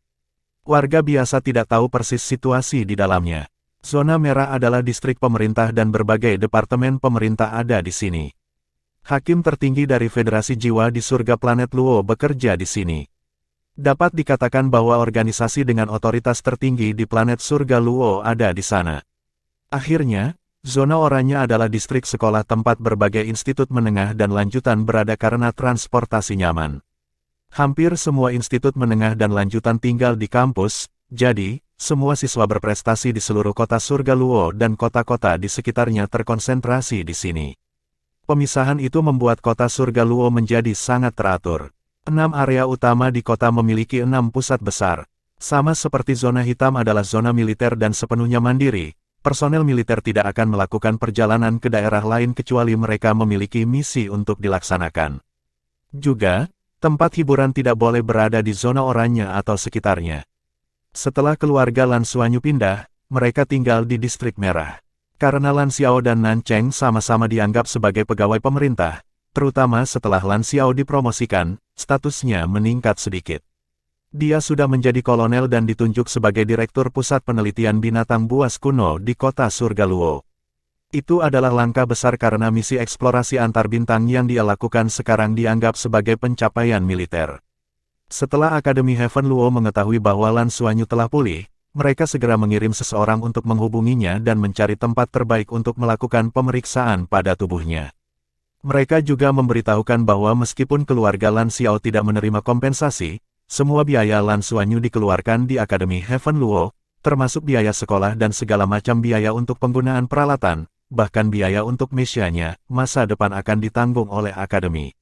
Warga biasa tidak tahu persis situasi di dalamnya. Zona merah adalah distrik pemerintah dan berbagai departemen pemerintah ada di sini. Hakim tertinggi dari Federasi Jiwa di Surga Planet Luo bekerja di sini. Dapat dikatakan bahwa organisasi dengan otoritas tertinggi di planet Surga Luo ada di sana. Akhirnya, zona oranye adalah distrik sekolah tempat berbagai institut menengah dan lanjutan berada karena transportasi nyaman. Hampir semua institut menengah dan lanjutan tinggal di kampus, jadi, semua siswa berprestasi di seluruh kota Surga Luo dan kota-kota di sekitarnya terkonsentrasi di sini. Pemisahan itu membuat kota Surga Luo menjadi sangat teratur. 6 area utama di kota memiliki 6 pusat besar. Sama seperti zona hitam adalah zona militer dan sepenuhnya mandiri, personel militer tidak akan melakukan perjalanan ke daerah lain kecuali mereka memiliki misi untuk dilaksanakan. Juga, tempat hiburan tidak boleh berada di zona oranye atau sekitarnya. Setelah keluarga Lan Xuanyu pindah, mereka tinggal di distrik merah. Karena Lan Xiao dan Nancheng sama-sama dianggap sebagai pegawai pemerintah, terutama setelah Lan Xiao dipromosikan, statusnya meningkat sedikit. Dia sudah menjadi kolonel dan ditunjuk sebagai Direktur Pusat Penelitian Binatang Buas Kuno di kota Surga Luo. Itu adalah langkah besar karena misi eksplorasi antar bintang yang dia lakukan sekarang dianggap sebagai pencapaian militer. Setelah Akademi Heaven Luo mengetahui bahwa Lan Xuanyu telah pulih, mereka segera mengirim seseorang untuk menghubunginya dan mencari tempat terbaik untuk melakukan pemeriksaan pada tubuhnya. Mereka juga memberitahukan bahwa meskipun keluarga Lan Xiao tidak menerima kompensasi, semua biaya Lan Xuanyu dikeluarkan di Akademi Heaven Luo, termasuk biaya sekolah dan segala macam biaya untuk penggunaan peralatan, bahkan biaya untuk misianya, masa depan akan ditanggung oleh Akademi.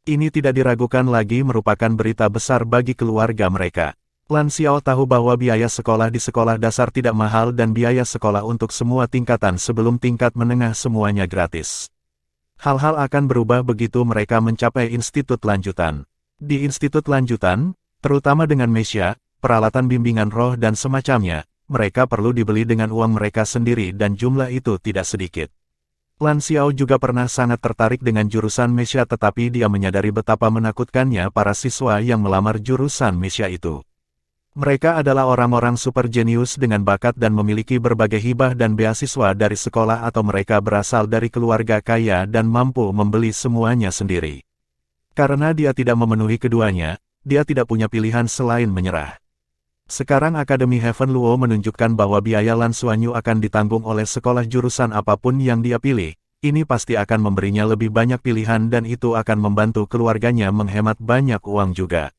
Ini tidak diragukan lagi merupakan berita besar bagi keluarga mereka. Lan Xiao tahu bahwa biaya sekolah di sekolah dasar tidak mahal dan biaya sekolah untuk semua tingkatan sebelum tingkat menengah semuanya gratis. Hal-hal akan berubah begitu mereka mencapai institut lanjutan. Di institut lanjutan, terutama dengan mesya, peralatan bimbingan roh dan semacamnya, mereka perlu dibeli dengan uang mereka sendiri dan jumlah itu tidak sedikit. Lan Xiao juga pernah sangat tertarik dengan jurusan mesya tetapi dia menyadari betapa menakutkannya para siswa yang melamar jurusan mesya itu. Mereka adalah orang-orang super jenius dengan bakat dan memiliki berbagai hibah dan beasiswa dari sekolah atau mereka berasal dari keluarga kaya dan mampu membeli semuanya sendiri. Karena dia tidak memenuhi keduanya, dia tidak punya pilihan selain menyerah. Sekarang Akademi Heaven Luo menunjukkan bahwa biaya Lan Xuanyu akan ditanggung oleh sekolah jurusan apapun yang dia pilih. Ini pasti akan memberinya lebih banyak pilihan dan itu akan membantu keluarganya menghemat banyak uang juga.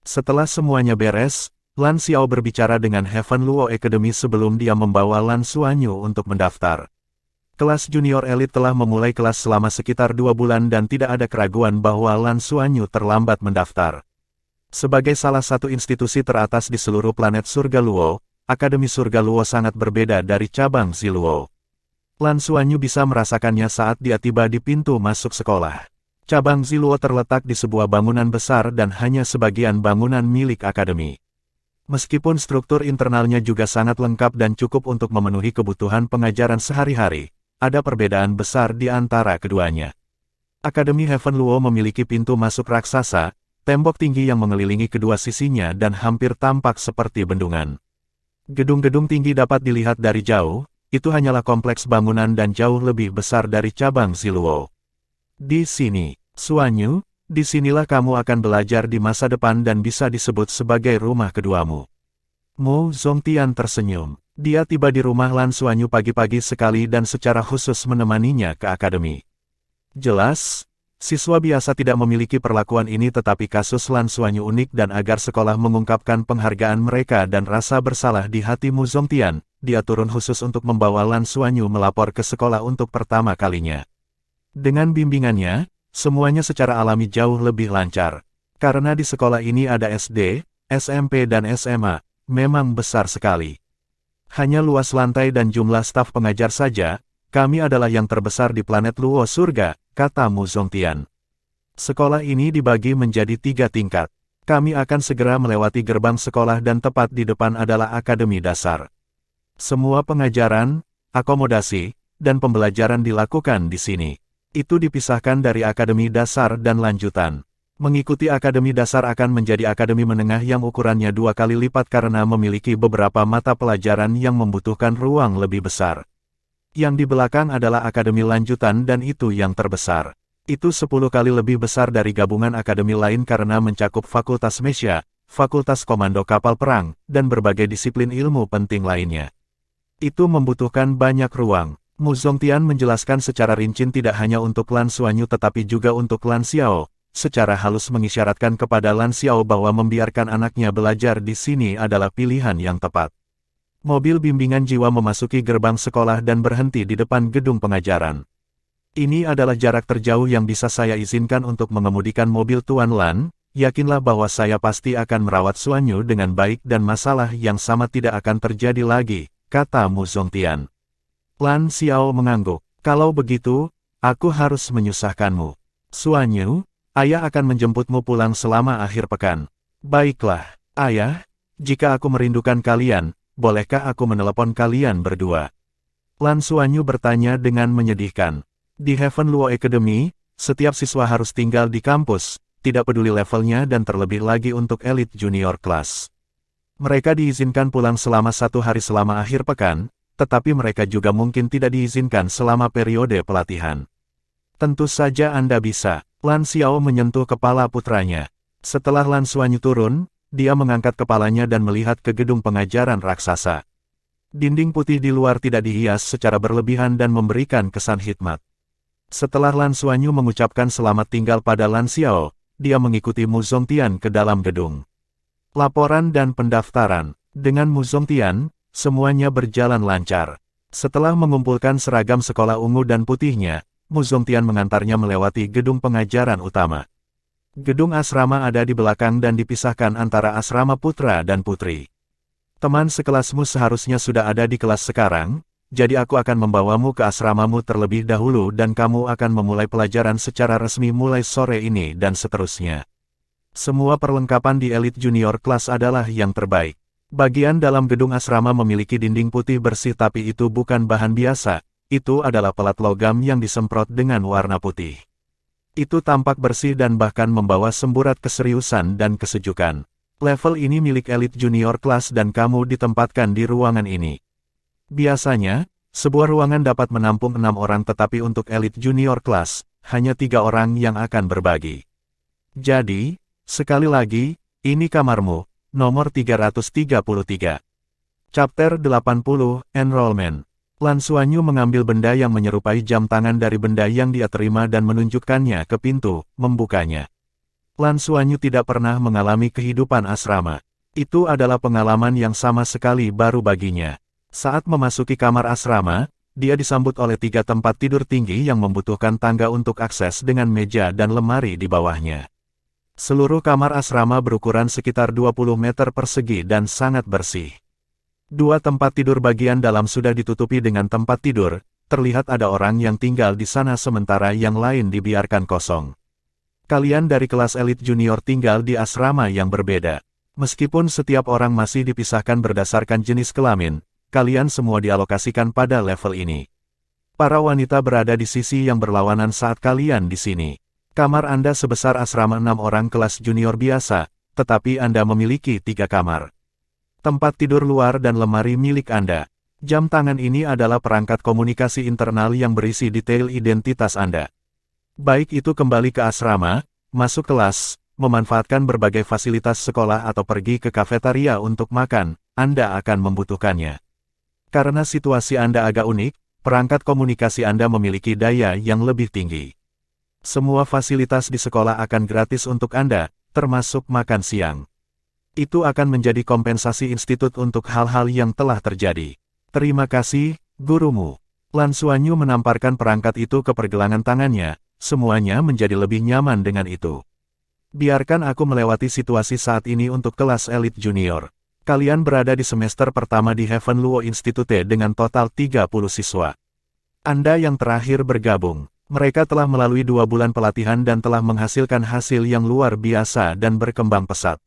Setelah semuanya beres, Lan Xiao berbicara dengan Heaven Luo Academy sebelum dia membawa Lan Xuanyu untuk mendaftar. Kelas junior elit telah memulai kelas selama sekitar 2 bulan dan tidak ada keraguan bahwa Lan Xuanyu terlambat mendaftar. Sebagai salah satu institusi teratas di seluruh planet Surga Luo, Akademi Surga Luo sangat berbeda dari cabang Ziluo. Lan Xuanyu bisa merasakannya saat dia tiba di pintu masuk sekolah. Cabang Ziluo terletak di sebuah bangunan besar dan hanya sebagian bangunan milik Akademi. Meskipun struktur internalnya juga sangat lengkap dan cukup untuk memenuhi kebutuhan pengajaran sehari-hari, ada perbedaan besar di antara keduanya. Akademi Heaven Luo memiliki pintu masuk raksasa, tembok tinggi yang mengelilingi kedua sisinya dan hampir tampak seperti bendungan. Gedung-gedung tinggi dapat dilihat dari jauh, itu hanyalah kompleks bangunan dan jauh lebih besar dari cabang Ziluo. Di sini, Xuanyu, disinilah kamu akan belajar di masa depan dan bisa disebut sebagai rumah keduamu. Mu Zongtian tersenyum. Dia tiba di rumah Lan Xuanyu pagi-pagi sekali dan secara khusus menemaninya ke akademi. Jelas, siswa biasa tidak memiliki perlakuan ini tetapi kasus Lan Xuanyu unik dan agar sekolah mengungkapkan penghargaan mereka dan rasa bersalah di hati Mu Zongtian, dia turun khusus untuk membawa Lan Xuanyu melapor ke sekolah untuk pertama kalinya. Dengan bimbingannya, semuanya secara alami jauh lebih lancar. Karena di sekolah ini ada SD, SMP dan SMA, memang besar sekali. Hanya luas lantai dan jumlah staf pengajar saja, kami adalah yang terbesar di planet Luo Surga, kata Mu Zongtian. Sekolah ini dibagi menjadi 3 tingkat. Kami akan segera melewati gerbang sekolah dan tepat di depan adalah Akademi Dasar. Semua pengajaran, akomodasi, dan pembelajaran dilakukan di sini. Itu dipisahkan dari Akademi Dasar dan Lanjutan. Mengikuti Akademi Dasar akan menjadi Akademi Menengah yang ukurannya 2 kali lipat karena memiliki beberapa mata pelajaran yang membutuhkan ruang lebih besar. Yang di belakang adalah Akademi Lanjutan dan itu yang terbesar. Itu 10 kali lebih besar dari gabungan akademi lain karena mencakup Fakultas Mesya, Fakultas Komando Kapal Perang, dan berbagai disiplin ilmu penting lainnya. Itu membutuhkan banyak ruang. Mu Zongtian menjelaskan secara rinci tidak hanya untuk Lan Xuanyu tetapi juga untuk Lan Xiao, secara halus mengisyaratkan kepada Lan Xiao bahwa membiarkan anaknya belajar di sini adalah pilihan yang tepat. Mobil bimbingan jiwa memasuki gerbang sekolah dan berhenti di depan gedung pengajaran. Ini adalah jarak terjauh yang bisa saya izinkan untuk mengemudikan mobil Tuan Lan, yakinlah bahwa saya pasti akan merawat Xuanyu dengan baik dan masalah yang sama tidak akan terjadi lagi, kata Mu Zongtian. Lan Xiao mengangguk. Kalau begitu, aku harus menyusahkanmu. Xuanyu, ayah akan menjemputmu pulang selama akhir pekan. Baiklah, ayah, jika aku merindukan kalian, bolehkah aku menelepon kalian berdua? Lan Xuanyu bertanya dengan menyedihkan. Di Heaven Luo Academy, setiap siswa harus tinggal di kampus, tidak peduli levelnya dan terlebih lagi untuk elit junior kelas. Mereka diizinkan pulang selama 1 hari selama akhir pekan, tetapi mereka juga mungkin tidak diizinkan selama periode pelatihan. Tentu saja Anda bisa. Lan Xiao menyentuh kepala putranya. Setelah Lan Xuanyu turun, dia mengangkat kepalanya dan melihat ke gedung pengajaran raksasa. Dinding putih di luar tidak dihias secara berlebihan dan memberikan kesan hikmat. Setelah Lan Xuanyu mengucapkan selamat tinggal pada Lan Xiao, dia mengikuti Mu Zongtian ke dalam gedung. Laporan dan pendaftaran. Dengan Mu Zongtian, semuanya berjalan lancar. Setelah mengumpulkan seragam sekolah ungu dan putihnya, Mu Zongtian mengantarnya melewati gedung pengajaran utama. Gedung asrama ada di belakang dan dipisahkan antara asrama putra dan putri. Teman sekelasmu seharusnya sudah ada di kelas sekarang, jadi aku akan membawamu ke asramamu terlebih dahulu dan kamu akan memulai pelajaran secara resmi mulai sore ini dan seterusnya. Semua perlengkapan di elit junior kelas adalah yang terbaik. Bagian dalam gedung asrama memiliki dinding putih bersih tapi itu bukan bahan biasa, itu adalah pelat logam yang disemprot dengan warna putih. Itu tampak bersih dan bahkan membawa semburat keseriusan dan kesejukan. Level ini milik elit junior kelas dan kamu ditempatkan di ruangan ini. Biasanya, sebuah ruangan dapat menampung 6 orang tetapi untuk elit junior kelas, hanya 3 orang yang akan berbagi. Jadi, sekali lagi, ini kamarmu, nomor 333. Chapter 80, Enrollment. Lan Xuanyu mengambil benda yang menyerupai jam tangan dari benda yang dia terima dan menunjukkannya ke pintu, membukanya. Lan Xuanyu tidak pernah mengalami kehidupan asrama. Itu adalah pengalaman yang sama sekali baru baginya. Saat memasuki kamar asrama, dia disambut oleh 3 tempat tidur tinggi yang membutuhkan tangga untuk akses dengan meja dan lemari di bawahnya. Seluruh kamar asrama berukuran sekitar 20 meter persegi dan sangat bersih. 2 tempat tidur bagian dalam sudah ditutupi dengan tempat tidur, terlihat ada orang yang tinggal di sana sementara yang lain dibiarkan kosong. Kalian dari kelas elit junior tinggal di asrama yang berbeda. Meskipun setiap orang masih dipisahkan berdasarkan jenis kelamin, kalian semua dialokasikan pada level ini. Para wanita berada di sisi yang berlawanan saat kalian di sini. Kamar Anda sebesar asrama 6 orang kelas junior biasa, tetapi Anda memiliki 3 kamar. Tempat tidur luar dan lemari milik Anda. Jam tangan ini adalah perangkat komunikasi internal yang berisi detail identitas Anda. Baik itu kembali ke asrama, masuk kelas, memanfaatkan berbagai fasilitas sekolah atau pergi ke kafetaria untuk makan, Anda akan membutuhkannya. Karena situasi Anda agak unik, perangkat komunikasi Anda memiliki daya yang lebih tinggi. Semua fasilitas di sekolah akan gratis untuk Anda, termasuk makan siang. Itu akan menjadi kompensasi institut untuk hal-hal yang telah terjadi. Terima kasih, gurumu. Lan Xuanyu menamparkan perangkat itu ke pergelangan tangannya, semuanya menjadi lebih nyaman dengan itu. Biarkan aku melewati situasi saat ini untuk kelas elit junior. Kalian berada di semester pertama di Heaven Luo Institute dengan total 30 siswa. Anda yang terakhir bergabung. Mereka telah melalui 2 bulan pelatihan dan telah menghasilkan hasil yang luar biasa dan berkembang pesat.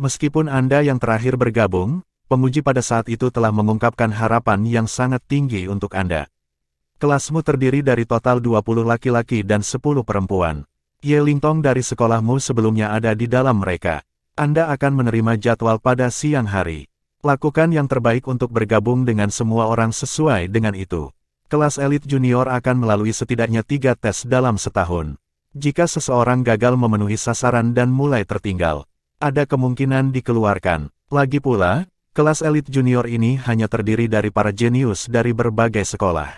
Meskipun Anda yang terakhir bergabung, penguji pada saat itu telah mengungkapkan harapan yang sangat tinggi untuk Anda. Kelasmu terdiri dari total 20 laki-laki dan 10 perempuan. Ye Lingtong dari sekolahmu sebelumnya ada di dalam mereka. Anda akan menerima jadwal pada siang hari. Lakukan yang terbaik untuk bergabung dengan semua orang sesuai dengan itu. Kelas elit junior akan melalui setidaknya 3 tes dalam setahun. Jika seseorang gagal memenuhi sasaran dan mulai tertinggal, ada kemungkinan dikeluarkan. Lagi pula, kelas elit junior ini hanya terdiri dari para jenius dari berbagai sekolah.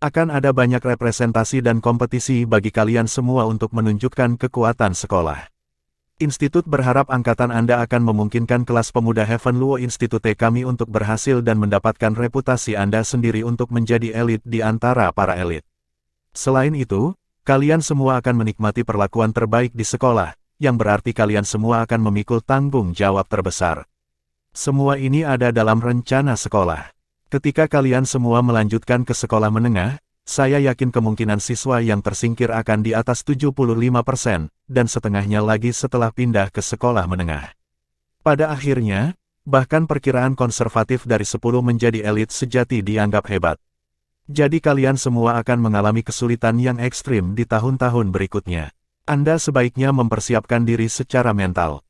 Akan ada banyak representasi dan kompetisi bagi kalian semua untuk menunjukkan kekuatan sekolah. Institut berharap angkatan Anda akan memungkinkan kelas pemuda Heaven Luo Institute kami untuk berhasil dan mendapatkan reputasi Anda sendiri untuk menjadi elit di antara para elit. Selain itu, kalian semua akan menikmati perlakuan terbaik di sekolah, yang berarti kalian semua akan memikul tanggung jawab terbesar. Semua ini ada dalam rencana sekolah. Ketika kalian semua melanjutkan ke sekolah menengah, saya yakin kemungkinan siswa yang tersingkir akan di atas 75%, dan setengahnya lagi setelah pindah ke sekolah menengah. Pada akhirnya, bahkan perkiraan konservatif dari 10 menjadi elit sejati dianggap hebat. Jadi kalian semua akan mengalami kesulitan yang ekstrim di tahun-tahun berikutnya. Anda sebaiknya mempersiapkan diri secara mental.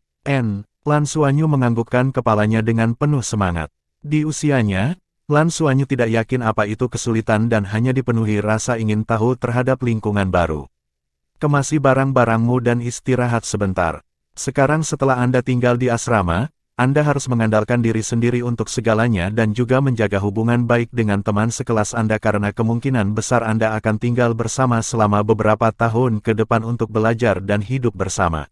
Lan Xuanyu menganggukkan kepalanya dengan penuh semangat. Di usianya, Lan Xuanyu tidak yakin apa itu kesulitan dan hanya dipenuhi rasa ingin tahu terhadap lingkungan baru. Kemasi barang-barangmu dan istirahat sebentar. Sekarang setelah Anda tinggal di asrama, Anda harus mengandalkan diri sendiri untuk segalanya dan juga menjaga hubungan baik dengan teman sekelas Anda karena kemungkinan besar Anda akan tinggal bersama selama beberapa tahun ke depan untuk belajar dan hidup bersama.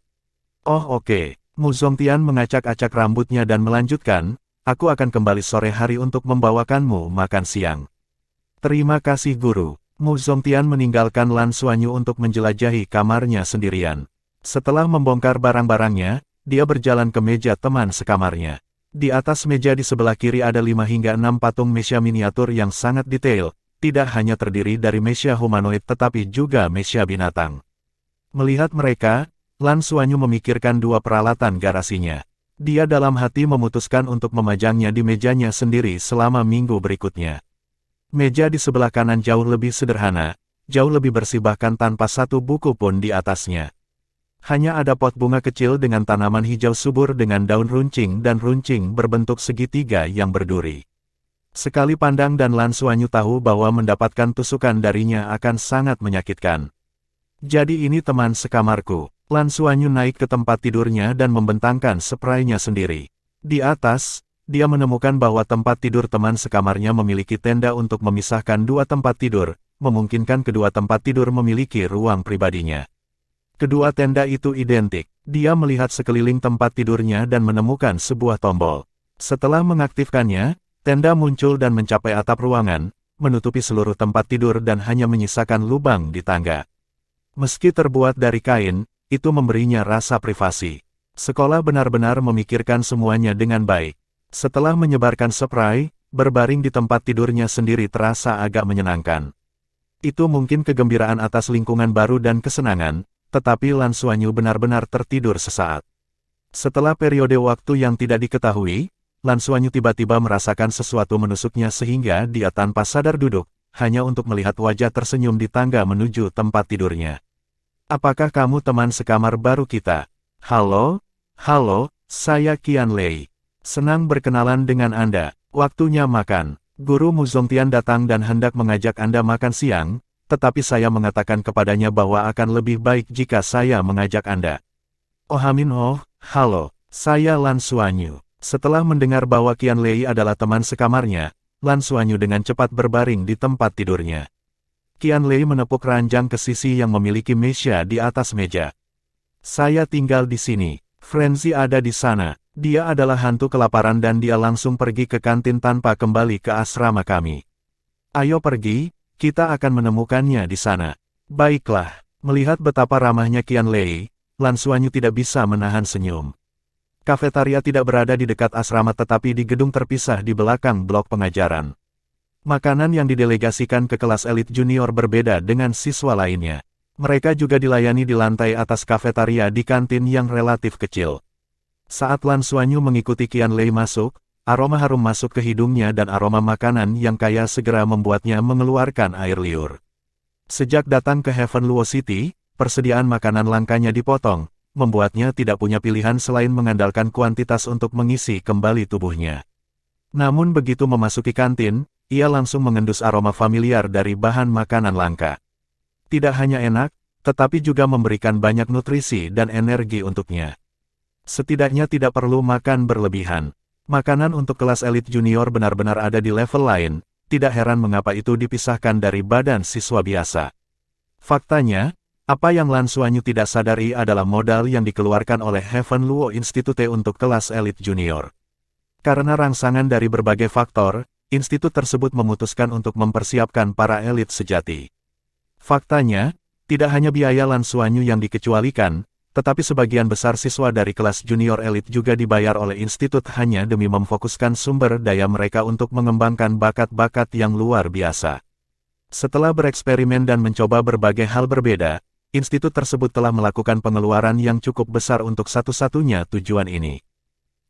Oh oke. Mu Zongtian mengacak-acak rambutnya dan melanjutkan, aku akan kembali sore hari untuk membawakanmu makan siang. Terima kasih guru. Mu Zongtian meninggalkan Lan Xuanyu untuk menjelajahi kamarnya sendirian. Setelah membongkar barang-barangnya, dia berjalan ke meja teman sekamarnya. Di atas meja di sebelah kiri ada 5 hingga 6 patung mecha miniatur yang sangat detail, tidak hanya terdiri dari mecha humanoid tetapi juga mecha binatang. Melihat mereka, Lan Xuanyu memikirkan 2 peralatan garasinya. Dia dalam hati memutuskan untuk memajangnya di mejanya sendiri selama minggu berikutnya. Meja di sebelah kanan jauh lebih sederhana, jauh lebih bersih bahkan tanpa satu buku pun di atasnya. Hanya ada pot bunga kecil dengan tanaman hijau subur dengan daun runcing dan runcing berbentuk segitiga yang berduri. Sekali pandang dan Lan Xuanyu tahu bahwa mendapatkan tusukan darinya akan sangat menyakitkan. Jadi ini teman sekamarku. Lan Xuanyu naik ke tempat tidurnya dan membentangkan spraynya sendiri. Di atas, dia menemukan bahwa tempat tidur teman sekamarnya memiliki tenda untuk memisahkan 2 tempat tidur, memungkinkan kedua tempat tidur memiliki ruang pribadinya. Kedua tenda itu identik. Dia melihat sekeliling tempat tidurnya dan menemukan sebuah tombol. Setelah mengaktifkannya, tenda muncul dan mencapai atap ruangan, menutupi seluruh tempat tidur dan hanya menyisakan lubang di tangga. Meski terbuat dari kain, itu memberinya rasa privasi. Sekolah benar-benar memikirkan semuanya dengan baik. Setelah menyebarkan spray, berbaring di tempat tidurnya sendiri terasa agak menyenangkan. Itu mungkin kegembiraan atas lingkungan baru dan kesenangan, tetapi Lan Xuanyu benar-benar tertidur sesaat. Setelah periode waktu yang tidak diketahui, Lan Xuanyu tiba-tiba merasakan sesuatu menusuknya sehingga dia tanpa sadar duduk, hanya untuk melihat wajah tersenyum di tangga menuju tempat tidurnya. Apakah kamu teman sekamar baru kita? Halo, saya Qian Lei. Senang berkenalan dengan Anda. Waktunya makan. Guru Mu Zongtian datang dan hendak mengajak Anda makan siang, tetapi saya mengatakan kepadanya bahwa akan lebih baik jika saya mengajak Anda. Oh amin halo, saya Lan Xuanyu. Setelah mendengar bahwa Qian Lei adalah teman sekamarnya, Lan Xuanyu dengan cepat berbaring di tempat tidurnya. Qian Lei menepuk ranjang ke sisi yang memiliki meja di atas meja. Saya tinggal di sini. Frenzy ada di sana. Dia adalah hantu kelaparan dan dia langsung pergi ke kantin tanpa kembali ke asrama kami. Ayo pergi. Kita akan menemukannya di sana. Baiklah, melihat betapa ramahnya Qian Lei, Lan Xuanyu tidak bisa menahan senyum. Kafetaria tidak berada di dekat asrama tetapi di gedung terpisah di belakang blok pengajaran. Makanan yang didelegasikan ke kelas elit junior berbeda dengan siswa lainnya. Mereka juga dilayani di lantai atas kafetaria di kantin yang relatif kecil. Saat Lan Xuanyu mengikuti Qian Lei masuk, aroma harum masuk ke hidungnya dan aroma makanan yang kaya segera membuatnya mengeluarkan air liur. Sejak datang ke Heaven Luo City, persediaan makanan langkanya dipotong, membuatnya tidak punya pilihan selain mengandalkan kuantitas untuk mengisi kembali tubuhnya. Namun begitu memasuki kantin, ia langsung mengendus aroma familiar dari bahan makanan langka. Tidak hanya enak, tetapi juga memberikan banyak nutrisi dan energi untuknya. Setidaknya tidak perlu makan berlebihan. Makanan untuk kelas elit junior benar-benar ada di level lain, tidak heran mengapa itu dipisahkan dari badan siswa biasa. Faktanya, apa yang Lan Xuanyu tidak sadari adalah modal yang dikeluarkan oleh Heaven Luo Institute untuk kelas elit junior. Karena rangsangan dari berbagai faktor, institut tersebut memutuskan untuk mempersiapkan para elit sejati. Faktanya, tidak hanya biaya Lan Xuanyu yang dikecualikan, tetapi sebagian besar siswa dari kelas junior elit juga dibayar oleh institut hanya demi memfokuskan sumber daya mereka untuk mengembangkan bakat-bakat yang luar biasa. Setelah bereksperimen dan mencoba berbagai hal berbeda, institut tersebut telah melakukan pengeluaran yang cukup besar untuk satu-satunya tujuan ini.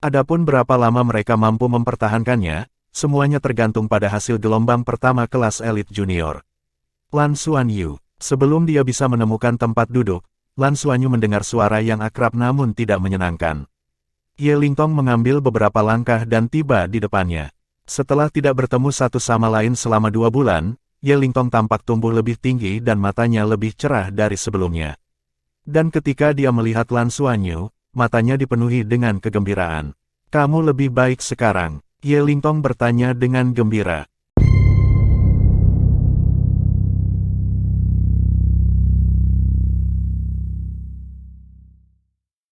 Adapun berapa lama mereka mampu mempertahankannya, semuanya tergantung pada hasil gelombang pertama kelas elit junior. Lan Xuanyu, sebelum dia bisa menemukan tempat duduk, Lan Suanyu mendengar suara yang akrab namun tidak menyenangkan. Ye Lingtong mengambil beberapa langkah dan tiba di depannya. Setelah tidak bertemu satu sama lain selama 2 bulan, Ye Lingtong tampak tumbuh lebih tinggi dan matanya lebih cerah dari sebelumnya. Dan ketika dia melihat Lan Suanyu, matanya dipenuhi dengan kegembiraan. "Kamu lebih baik sekarang?" Ye Lingtong bertanya dengan gembira.